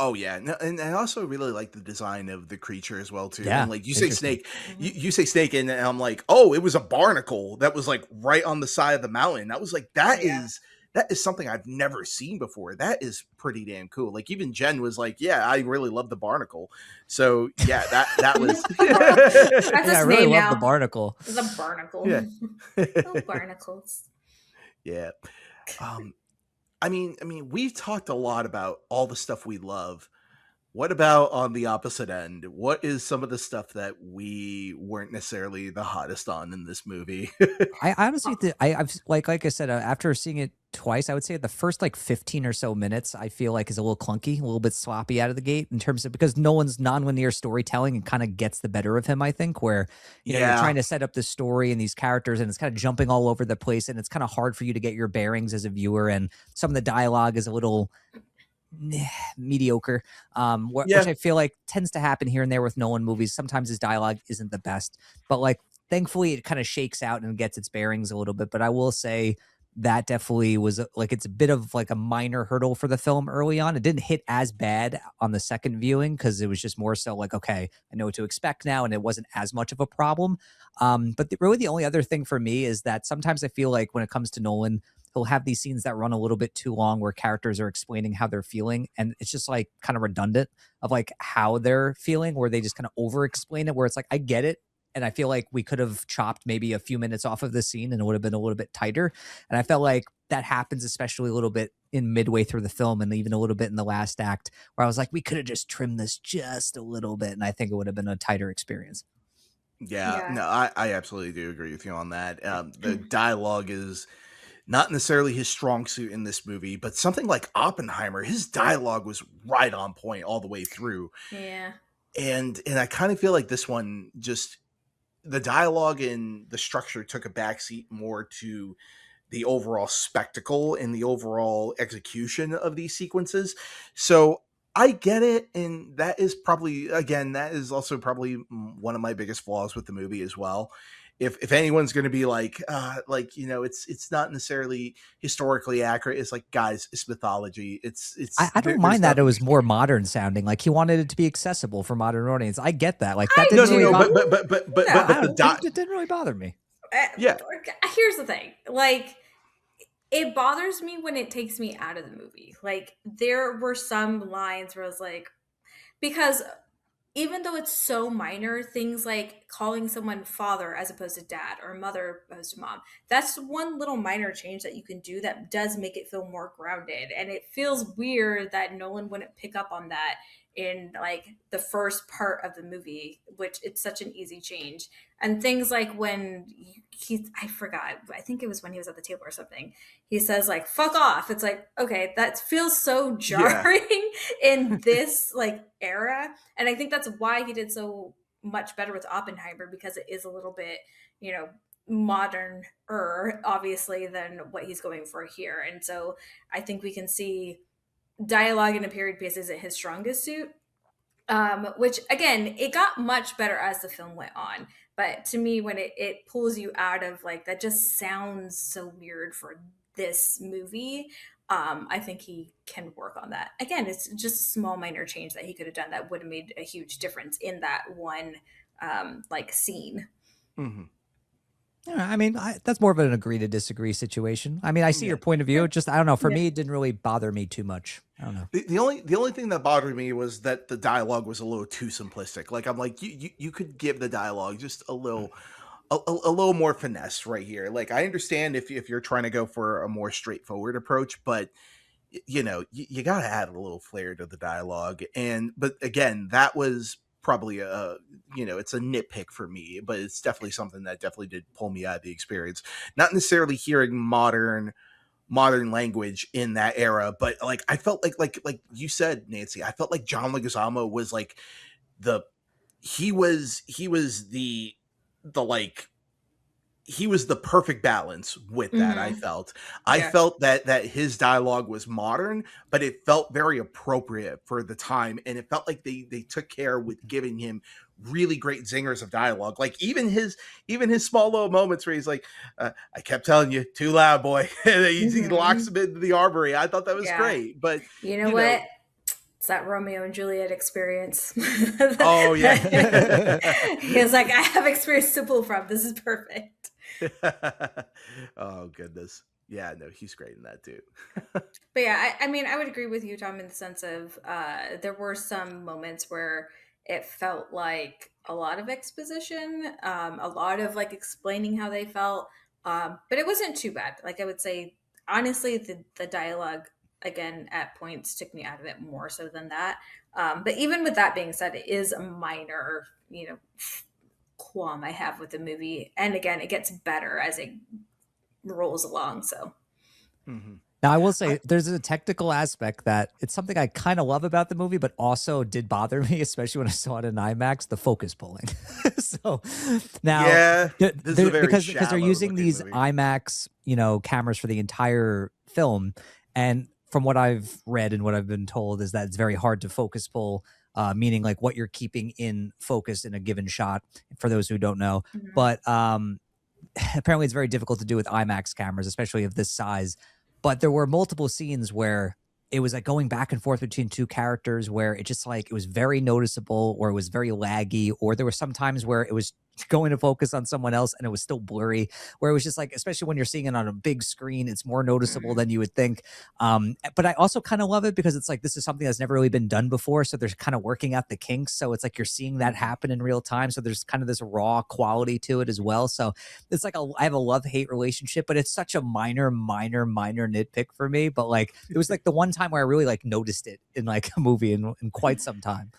oh yeah, no, and I also really like the design of the creature as well too. And Yeah. like you say Interesting. snake, Mhm. you say snake, and I'm like, oh, it was a barnacle that was like right on the side of the mountain. I was like, Yeah. that is something I've never seen before. That is pretty damn cool. Like even Jen was like, yeah, I really love the barnacle. So yeah, that was That's Yeah, I its really name love the now. barnacle. The barnacle. yeah. Oh, barnacles. Yeah. Um, I mean, we've talked a lot about all the stuff we love. What about on the opposite end? What is some of the stuff that we weren't necessarily the hottest on in this movie? I honestly, I've like I said, after seeing it twice, I would say the first like 15 or so minutes, I feel like is a little clunky, a little bit sloppy out of the gate in terms of because Nolan's nonlinear storytelling and kind of gets the better of him. I think where you're Yeah. trying to set up this story and these characters, and it's kind of jumping all over the place, and it's kind of hard for you to get your bearings as a viewer, and some of the dialogue is a little mediocre, which Yeah. I feel like tends to happen here and there with Nolan movies. Sometimes his dialogue isn't the best, but like thankfully it kind of shakes out and gets its bearings a little bit. But I will say that definitely was like it's a bit of like a minor hurdle for the film early on. It didn't hit as bad on the second viewing because it was just more so like, okay, I know what to expect now, and it wasn't as much of a problem. But really the only other thing for me is that sometimes I feel like when it comes to Nolan, he'll have these scenes that run a little bit too long where characters are explaining how they're feeling, and it's just like kind of redundant of like how they're feeling, where they just kind of over explain it, where it's like I get it, and I feel like we could have chopped maybe a few minutes off of the scene and it would have been a little bit tighter. And I felt like that happens especially a little bit in midway through the film and even a little bit in the last act, where I was like, we could have just trimmed this just a little bit, and I think it would have been a tighter experience. Yeah. Yeah. No, I absolutely do agree with you on that. The dialogue is not necessarily his strong suit in this movie, but something like Oppenheimer, his dialogue was right on point all the way through. Yeah. And I kind of feel like this one just the dialogue and the structure took a backseat more to the overall spectacle and the overall execution of these sequences. So I get it, and that is probably again that is also probably one of my biggest flaws with the movie as well. If anyone's going to be like it's not necessarily historically accurate. It's like guys, it's mythology. It's I don't there's mind that it nothing. was more modern sounding. Like he wanted it to be accessible for modern audience. I get that. Like that I didn't No, no, really no. do. bother. But I the don't know. It didn't really bother me. yeah. Here's the thing. Like, it bothers me when it takes me out of the movie. Like, there were some lines where I was like, because even though it's so minor, things like calling someone father as opposed to dad or mother as opposed to mom, that's one little minor change that you can do that does make it feel more grounded. And it feels weird that Nolan wouldn't pick up on that in like the first part of the movie, which it's such an easy change. And things like when I forgot, I think it was when he was at the table or something, he says like, fuck off. It's like, okay, that feels so Yeah. jarring in this like era. And I think that's why he did so much better with Oppenheimer, because it is a little bit, modern obviously than what he's going for here. And so I think we can see dialogue in a period piece isn't his strongest suit. Which again, it got much better as the film went on. But to me, when it pulls you out of like that just sounds so weird for this movie. I think he can work on that. Again, it's just a small minor change that he could have done that would have made a huge difference in that one like scene. Mhm. Yeah, I mean, that's more of an agree to disagree situation. I mean, I see Yeah. your point of view. Just I don't know. For Yeah. me, it didn't really bother me too much. I don't know. The only thing that bothered me was that the dialogue was a little too simplistic. Like I'm like you could give the dialogue just a little more finesse right here. Like I understand if you're trying to go for a more straightforward approach, but you got to add a little flair to the dialogue. And but again, that was probably it's a nitpick for me, but it's definitely something that definitely did pull me out of the experience. Not necessarily hearing modern language in that era, but like I felt like you said, Nancy, I felt like John Leguizamo was like the he was the like he was the perfect balance with that. I Hmm. felt I Yeah. felt that his dialogue was modern, but it felt very appropriate for the time, and it felt like they took care with giving him really great zingers of dialogue. Like even his small little moments where he's like, I kept telling you, too loud, boy. And he locks Hmm. him into the armory. I thought that was Yeah. great. But You know you know what? It's that Romeo and Juliet experience. He oh yeah. was like, I have experience to pull from. This is perfect. Oh goodness. Yeah, no, he's great in that too. But yeah, I mean, I would agree with you, Tom, in the sense of there were some moments where it felt like a lot of exposition, a lot of like explaining how they felt, but it wasn't too bad. Like I would say, honestly, the dialogue again at points took me out of it more so than that. But even with that being said, it is a minor, qualm I have with the movie, and again, it gets better as it rolls along. So. Mhm. Now, I will I, say there's a technical aspect that it's something I kind of love about the movie, but also did bother me, especially when I saw it in IMAX, the focus pulling. So now, yeah, this is a very because they're shallow using looking these movie. IMAX, cameras for the entire film, and from what I've read and what I've been told is that it's very hard to focus pull, meaning like what you're keeping in focus in a given shot. For those who don't know, Mhm. but apparently it's very difficult to do with IMAX cameras, especially of this size. But there were multiple scenes where it was like going back and forth between two characters where it just like it was very noticeable or it was very laggy, or there were some times where it was going to focus on someone else and it was still blurry, where it was just like, especially when you're seeing it on a big screen, it's more noticeable Mhm. than you would think. But I also kind of love it because it's like this is something that's never really been done before, so they're kind of working out the kinks, so it's like you're seeing that Mhm. happen in real time, so there's kind of this raw quality to it as well. So it's like I have a love hate relationship, but it's such a minor nitpick for me. But like it was like the one time where I really like noticed it in like a movie in quite some time.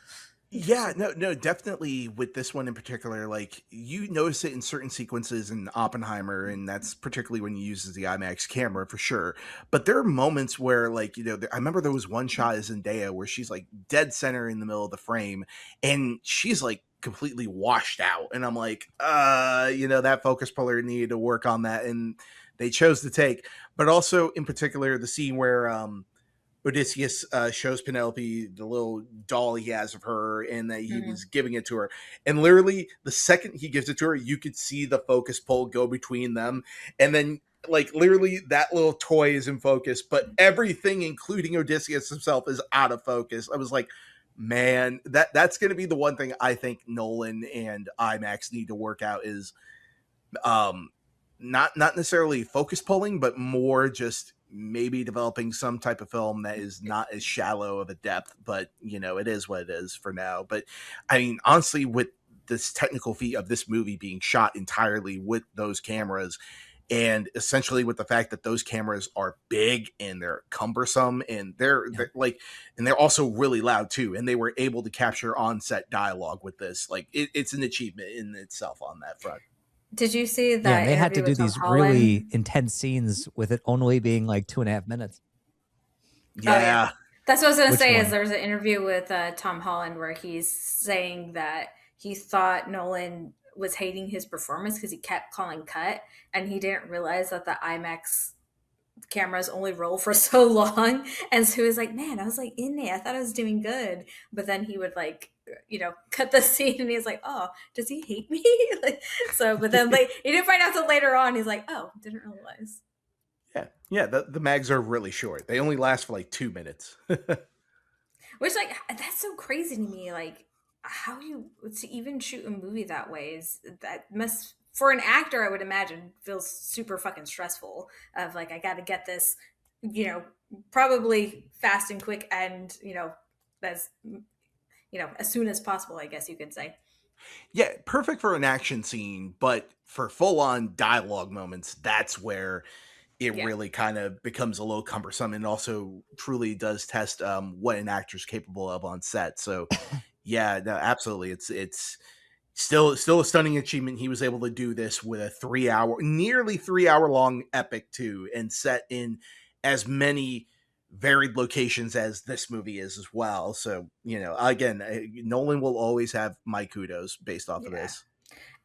Yeah, Interesting. no, definitely with this one in particular, like you notice it in certain sequences in Oppenheimer, and that's particularly when he uses the IMAX camera for sure. But there are moments where, like, I remember there was one shot of Zendaya where she's like dead center in the middle of the frame, and she's like completely washed out, and I'm like, that focus puller needed to work on that, and they chose to take. But also in particular, the scene where Odysseus shows Penelope the little doll he has of her, and that he Mhm. was giving it to her. And literally, the second he gives it to her, you could see the focus pull go between them, and then like literally that little toy is in focus, but everything, including Odysseus himself, is out of focus. I was like, man, that's going to be the one thing I think Nolan and IMAX need to work out is um not necessarily focus pulling, but more just maybe developing some type of film that is not as shallow of a depth. But it is what it is for now. But I mean, honestly, with this technical feat of this movie being shot entirely with those cameras, and essentially with the fact that those cameras are big and they're cumbersome, and Yeah. they're like, and they're also really loud too, and they were able to capture on-set dialogue with this, like it's an achievement in itself on that front. Did you see Yeah, and that they had to interview do with Tom these really Holland? intense scenes with it only being like 2.5 minutes. Oh yeah, Yeah. that's what I was gonna Which say. Is one? there's an interview with Tom Holland where he's saying that he thought Nolan was hating his performance because he kept calling cut, and he didn't realize that the IMAX cameras only roll for so long. And so he was like, "Man, I was like in there. I thought I was doing good," but then he would like cut the scene, and he's like, "Oh, does he hate me?" Like so, but then like he didn't find out till later on. He's like, "Oh, didn't realize." Yeah. The mags are really short. They only last for like 2 minutes. Which like that's so crazy to me. Like how you to even shoot a movie that way is that must for an actor, I would imagine feels super fucking stressful of like, I got to get this, you know, probably fast and quick and, as, as soon as possible, I guess you could say. Yeah, perfect for an action scene, but for full on dialogue moments, that's where it Yeah. really kind of becomes a little cumbersome, and also truly does test what an actor's capable of on set. So yeah, no, absolutely. It's still a stunning achievement. He was able to do this with a nearly 3 hour long epic too, and set in as many varied locations as this movie is as well. So, again, Nolan will always have my kudos based off of Yeah. this.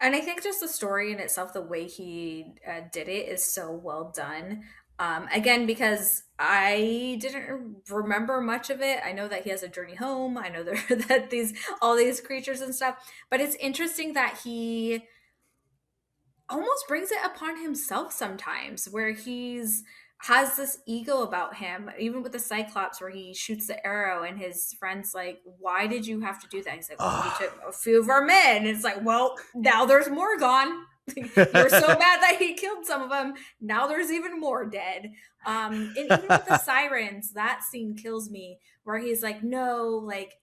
And I think just the story in itself, the way he did it is so well done. Again, because I didn't remember much of it. I know that he has a journey home. I know that all these creatures and stuff. But it's interesting that he almost brings it upon himself sometimes, where he's has this ego about him, even with the Cyclops, where he shoots the arrow and his friend's like, why did you have to do that? He's like, well, you took a few of our men. And it's like, well, now there's more gone. You're so mad that he killed some of them. Now there's even more dead. And even with the sirens, that scene kills me, where he's like, no, like,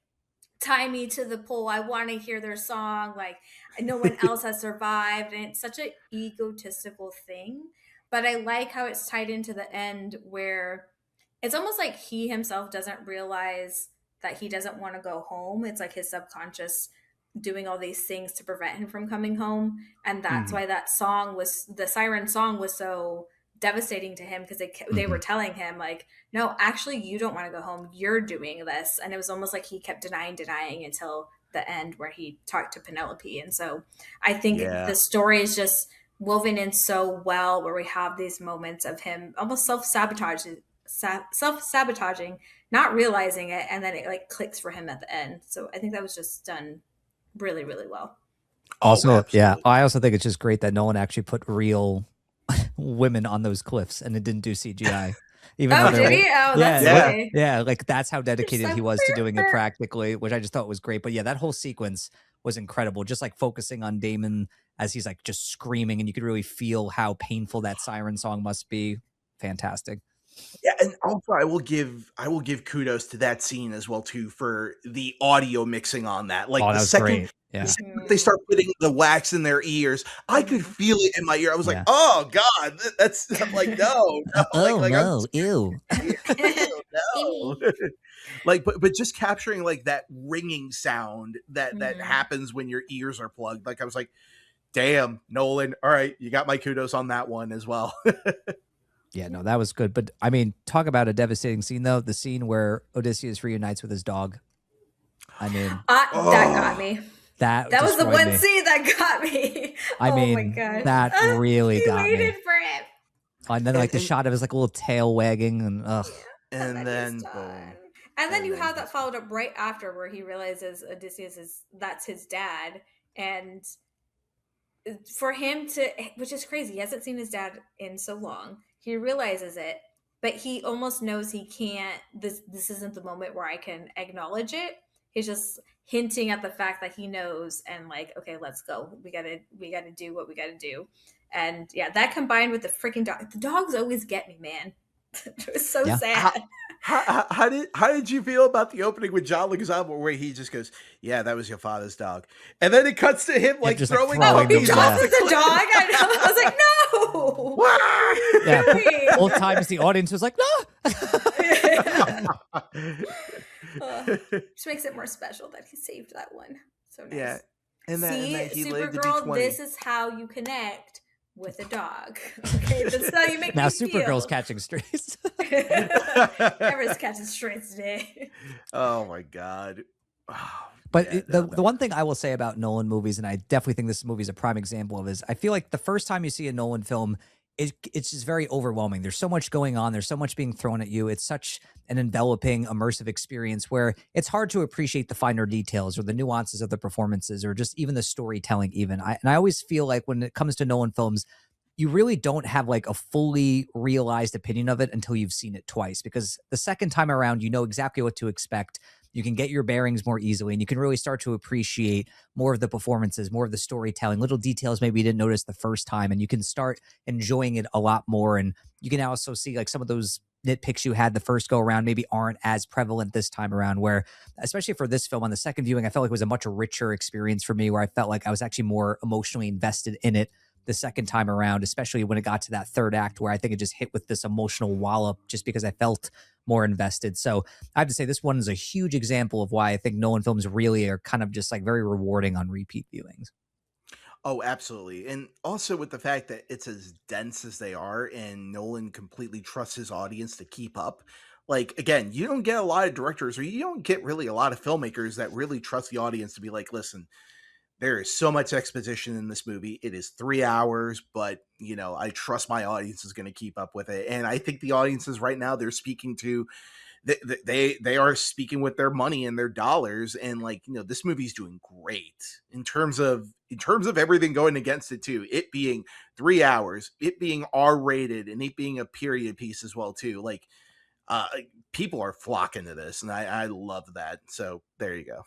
tie me to the pole. I want to hear their song. Like, no one else has survived. And it's such an egotistical thing. But I like how it's tied into the end, where it's almost like he himself doesn't realize that he doesn't want to go home. It's like his subconscious doing all these things to prevent him from coming home. And that's why that song the siren song was so devastating to him, because they were telling him like, no, actually you don't want to go home, you're doing this. And it was almost like he kept denying until the end, where he talked to Penelope. And so I think the story is just woven in so well, where we have these moments of him almost self-sabotaging, not realizing it, and then it like clicks for him at the end. So I think that was just done really, really well. Also, yeah, I also think it's just great that Nolan actually put real women on those cliffs and it didn't do CGI. Even though did he? Oh, that's funny. Yeah, like that's how dedicated he was to doing it practically, which I just thought was great. But yeah, that whole sequence was incredible. Just like focusing on Damon as he's like just screaming, and you could really feel how painful that siren song must be. Fantastic. Yeah, and also I will give kudos to that scene as well too, for the audio mixing on that. Like the second they start putting the wax in their ears, I could feel it in my ear. I was like, "Oh God, I'm like, no, oh like, no, ew, no." Like, but just capturing like that ringing sound that happens when your ears are plugged. Like I was like, "Damn, Nolan! All right, you got my kudos on that one as well." Yeah, no, that was good. But I mean, talk about a devastating scene, though. The scene where Odysseus reunites with his dog. I mean, that got me. That was the one scene that got me. I mean, my God. That really got me. Waited for it. And then like the shot of his like little tail wagging, and and then and then you have that followed up right after, where he realizes Odysseus that's his dad, and for him to, which is crazy, he hasn't seen his dad in so long. He realizes it, but he almost knows he can't. This isn't the moment where I can acknowledge it. He's just hinting at the fact that he knows, and like, okay, let's go. We gotta do what we gotta do. And yeah, that combined with the freaking dog. The dogs always get me, man. It was so sad. How did you feel about the opening with John Leguizamo, where he just goes, "Yeah, that was your father's dog," and then it cuts to him like throwing puppies off the dog? I know. I was like, no. Yeah, both times the audience was like, no. Just makes it more special that he saved that one. So nice. Yeah, and then he Supergirl, this is how you connect with a dog. Okay, that's how you make now me Supergirl's feel. catching strays. Everyone's catching strays today. Oh my God. Oh, but the one thing I will say about Nolan movies, and I definitely think this movie is a prime example of, is I feel like the first time you see a Nolan film, it's just very overwhelming. There's so much going on. There's so much being thrown at you. It's such an enveloping, immersive experience where it's hard to appreciate the finer details or the nuances of the performances or just even the storytelling even. And I always feel like when it comes to Nolan films, you really don't have like a fully realized opinion of it until you've seen it twice, because the second time around, you know exactly what to expect. You can get your bearings more easily, and you can really start to appreciate more of the performances, more of the storytelling, little details maybe you didn't notice the first time, and you can start enjoying it a lot more. And you can also see like some of those nitpicks you had the first go around maybe aren't as prevalent this time around, where especially for this film on the second viewing, I felt like it was a much richer experience for me, where I felt like I was actually more emotionally invested in it the second time around, especially when it got to that third act where I think it just hit with this emotional wallop just because I felt more invested. So I have to say this one is a huge example of why I think Nolan films really are kind of just like very rewarding on repeat viewings. Oh, absolutely. And also with the fact that it's as dense as they are and Nolan completely trusts his audience to keep up. Like, again, you don't get a lot of directors or you don't get really a lot of filmmakers that really trust the audience to be like, listen, there is so much exposition in this movie. It is 3 hours, but I trust my audience is going to keep up with it. And I think the audiences right now they're speaking to they are speaking with their money and their dollars, and this movie's doing great in terms of everything going against it too, it being 3 hours, it being R-rated, and it being a period piece as well too. Uh People are flocking to this, and I love that. So there you go.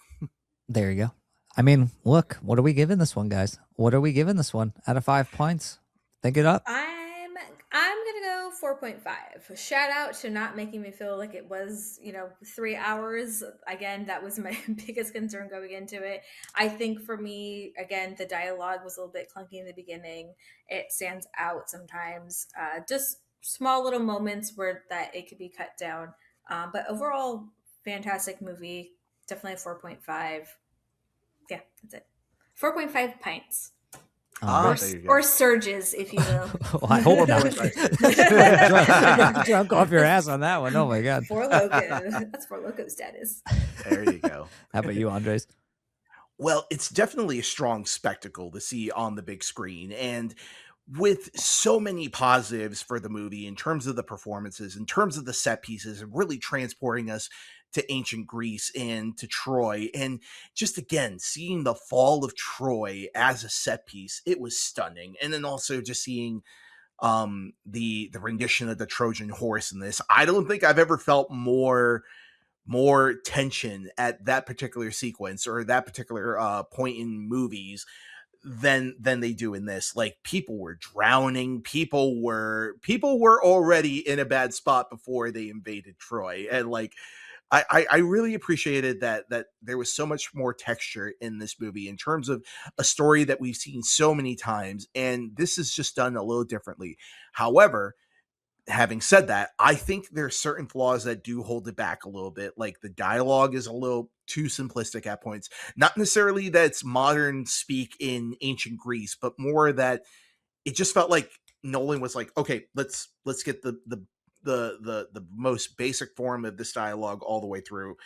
There you go. I mean, look, what are we giving this one, guys? What are we giving this one out of 5 points? Think it up. I'm gonna go 4.5. Shout out to not making me feel like it was 3 hours. Again, that was my biggest concern going into it. I think for me, again, the dialogue was a little bit clunky in the beginning. It stands out sometimes. Just small little moments where that it could be cut down. But overall, fantastic movie. Definitely a 4.5. Yeah, that's it. 4.5 pints. All There you go. Or surges, if you will. Well, I hope not. Right. Drunk off your ass on that one. Oh my god. Four Loko. That's Four Loko status. There you go. How about you, Andres? Well, it's definitely a strong spectacle to see on the big screen. And with so many positives for the movie in terms of the performances, in terms of the set pieces, and really transporting us to ancient Greece and to Troy. And just again, seeing the fall of Troy as a set piece, it was stunning. And then also just seeing the rendition of the Trojan horse in this. I don't think I've ever felt more tension at that particular sequence or that particular point in movies than they do in this. Like, people were drowning, people were already in a bad spot before they invaded Troy. And I really appreciated that there was so much more texture in this movie in terms of a story that we've seen so many times, and this is just done a little differently. However, having said that, I think there are certain flaws that do hold it back a little bit. Like, the dialogue is a little too simplistic at points. Not necessarily that it's modern speak in ancient Greece, but more that it just felt like Nolan was like, okay, let's get the most basic form of this dialogue all the way through.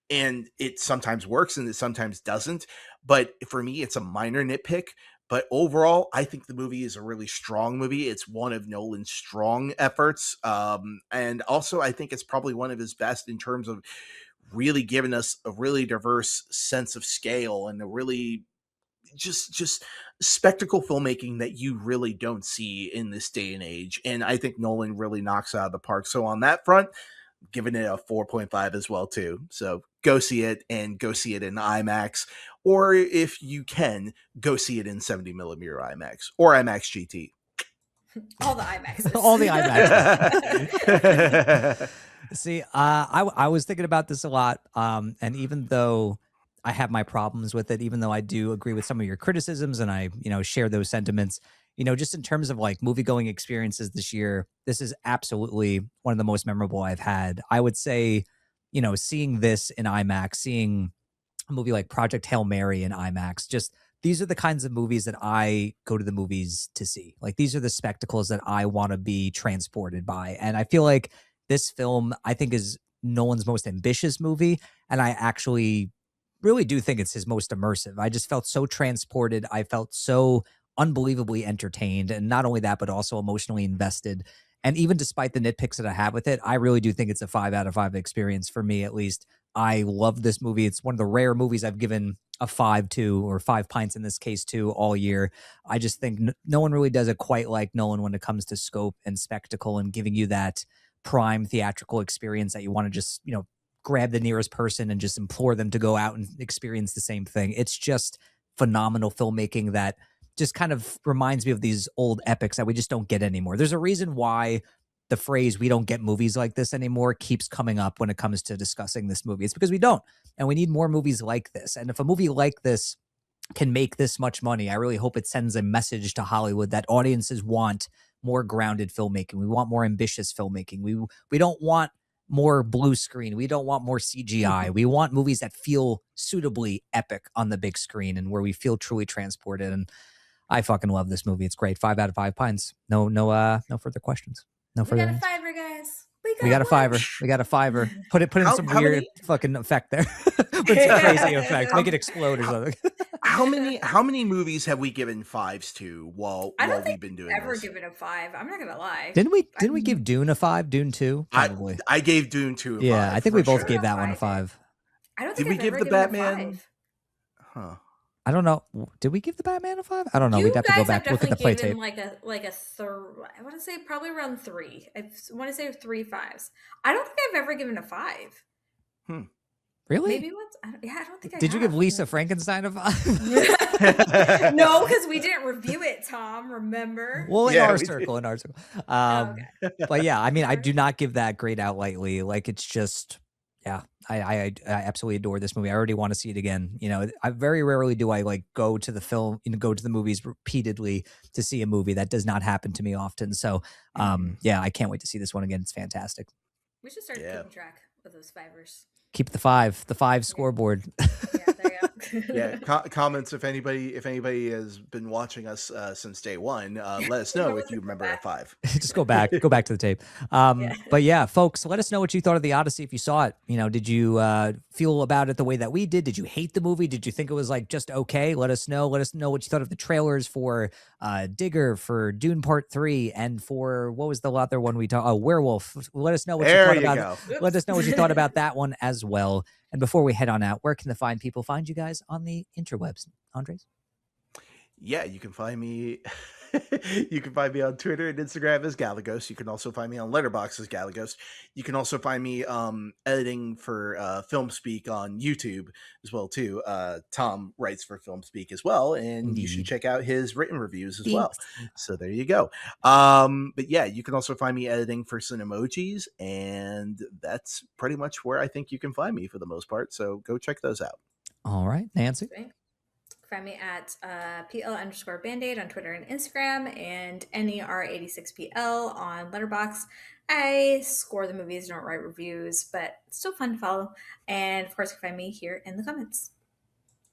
And it sometimes works and it sometimes doesn't. But for me, it's a minor nitpick. But overall, I think the movie is a really strong movie. It's one of Nolan's strong efforts. And also, I think it's probably one of his best in terms of really giving us a really diverse sense of scale and a really just spectacle filmmaking that you really don't see in this day and age. And I think Nolan really knocks out of the park. So on that front, giving it a 4.5 as well too. So go see it, and go see it in IMAX, or if you can, go see it in 70 millimeter IMAX or IMAX GT. All the IMAXs. All the IMAXs. See, I was thinking about this a lot, and even though I have my problems with it, even though I do agree with some of your criticisms and I, share those sentiments, just in terms of like movie going experiences this year, this is absolutely one of the most memorable I've had. I would say, seeing this in IMAX, seeing a movie like Project Hail Mary in IMAX, just these are the kinds of movies that I go to the movies to see. Like, these are the spectacles that I want to be transported by. And I feel like this film, I think, is Nolan's most ambitious movie. And I actually really do think it's his most immersive. I just felt so transported. I felt so unbelievably entertained. And not only that, but also emotionally invested. And even despite the nitpicks that I have with it, I really do think it's a 5 out of 5 experience for me, at least. I love this movie. It's one of the rare movies I've given a 5 too, or 5 pints in this case too, all year. I just think no one really does it quite like Nolan when it comes to scope and spectacle and giving you that prime theatrical experience that you want to just, grab the nearest person and just implore them to go out and experience the same thing. It's just phenomenal filmmaking that just kind of reminds me of these old epics that we just don't get anymore. There's a reason why the phrase "we don't get movies like this anymore" keeps coming up when it comes to discussing this movie. It's because we don't, and we need more movies like this. And if a movie like this can make this much money, I really hope it sends a message to Hollywood that audiences want more grounded filmmaking. We want more ambitious filmmaking. We don't want more blue screen. We don't want more CGI. We want movies that feel suitably epic on the big screen and where we feel truly transported. And I fucking love this movie. It's great. 5 out of 5 pints. No further questions. No We further. got a fiver, guys. We got a fiver. We got a fiver. Put in some weird fucking effect there. Put some crazy effect. Make it explode or something. How many movies have we given 5s to while we've been doing I've ever this? given a 5. I'm not gonna lie. Didn't we give Dune a 5? Dune 2? Probably. I gave Dune 2 a 5. Yeah, I think we both sure. gave that one a 5. I don't Did think we I've give ever the given a Batman? 5. Huh. I don't know. Did we give the Batman a 5? I don't know. You We'd have to go guys back have look at the play tape. definitely like a third. I want to say probably around 3. I want to say 3 5s. I don't think I've ever given a 5. Really? Maybe once. I don't think I Did you give have. Lisa Frankenstein a 5? No, because we didn't review it, Tom. Remember? Well, in Yeah, our we circle, in our circle. Okay. But yeah, I mean, I do not give that grade out lightly. Like, it's just, yeah, I absolutely adore this movie. I already want to see it again. I very rarely do I like go to the film, go to the movies repeatedly to see a movie. That does not happen to me often. So, yeah, I can't wait to see this one again. It's fantastic. We should start keeping track of those fivers. Keep the 5 scoreboard. Yeah, there you go. Yeah, comments if anybody has been watching us since day one, let us know if you remember a 5. Just go back to the tape. But yeah, folks, let us know what you thought of the Odyssey if you saw it. Did you feel about it the way that we did? Did you hate the movie? Did you think it was like just okay? Let us know. Let us know what you thought of the trailers for Digger, for Dune Part 3, and for what was the other one we talked? Oh, Werewolf. Let us know what you thought about. Let us know what you thought about that one as well. And before we head on out, where can the fine people find you guys on the interwebs? Andres? Yeah, you can find me. You can find me on Twitter and Instagram as Galagos. You can also find me on Letterboxd as Galagos. You can also find me editing for Film Speak on YouTube as well too. Tom writes for Film Speak as well, and you should check out his written reviews as well. So there you go. But yeah, you can also find me editing for Cinemojis, and that's pretty much where I think you can find me for the most part. So go check those out. All right, Nancy. Right. Find me at PL_Bandaid on Twitter and Instagram, and NER86PL on Letterboxd. I score the movies, don't write reviews, but it's still fun to follow. And of course, you can find me here in the comments.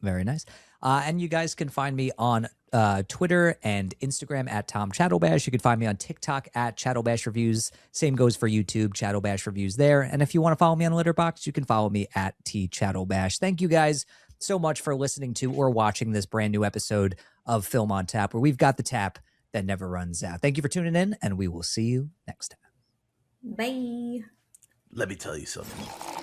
Very nice. And you guys can find me on Twitter and Instagram at Tom Chattelbash. You can find me on TikTok at Chattelbash Reviews. Same goes for YouTube, Chattelbash Reviews there. And if you want to follow me on Letterboxd, you can follow me at T Chattelbash. Thank you guys so much for listening to or watching this brand new episode of Film on Tap, where we've got the tap that never runs out. Thank you for tuning in, and we will see you next time. Bye. Let me tell you something.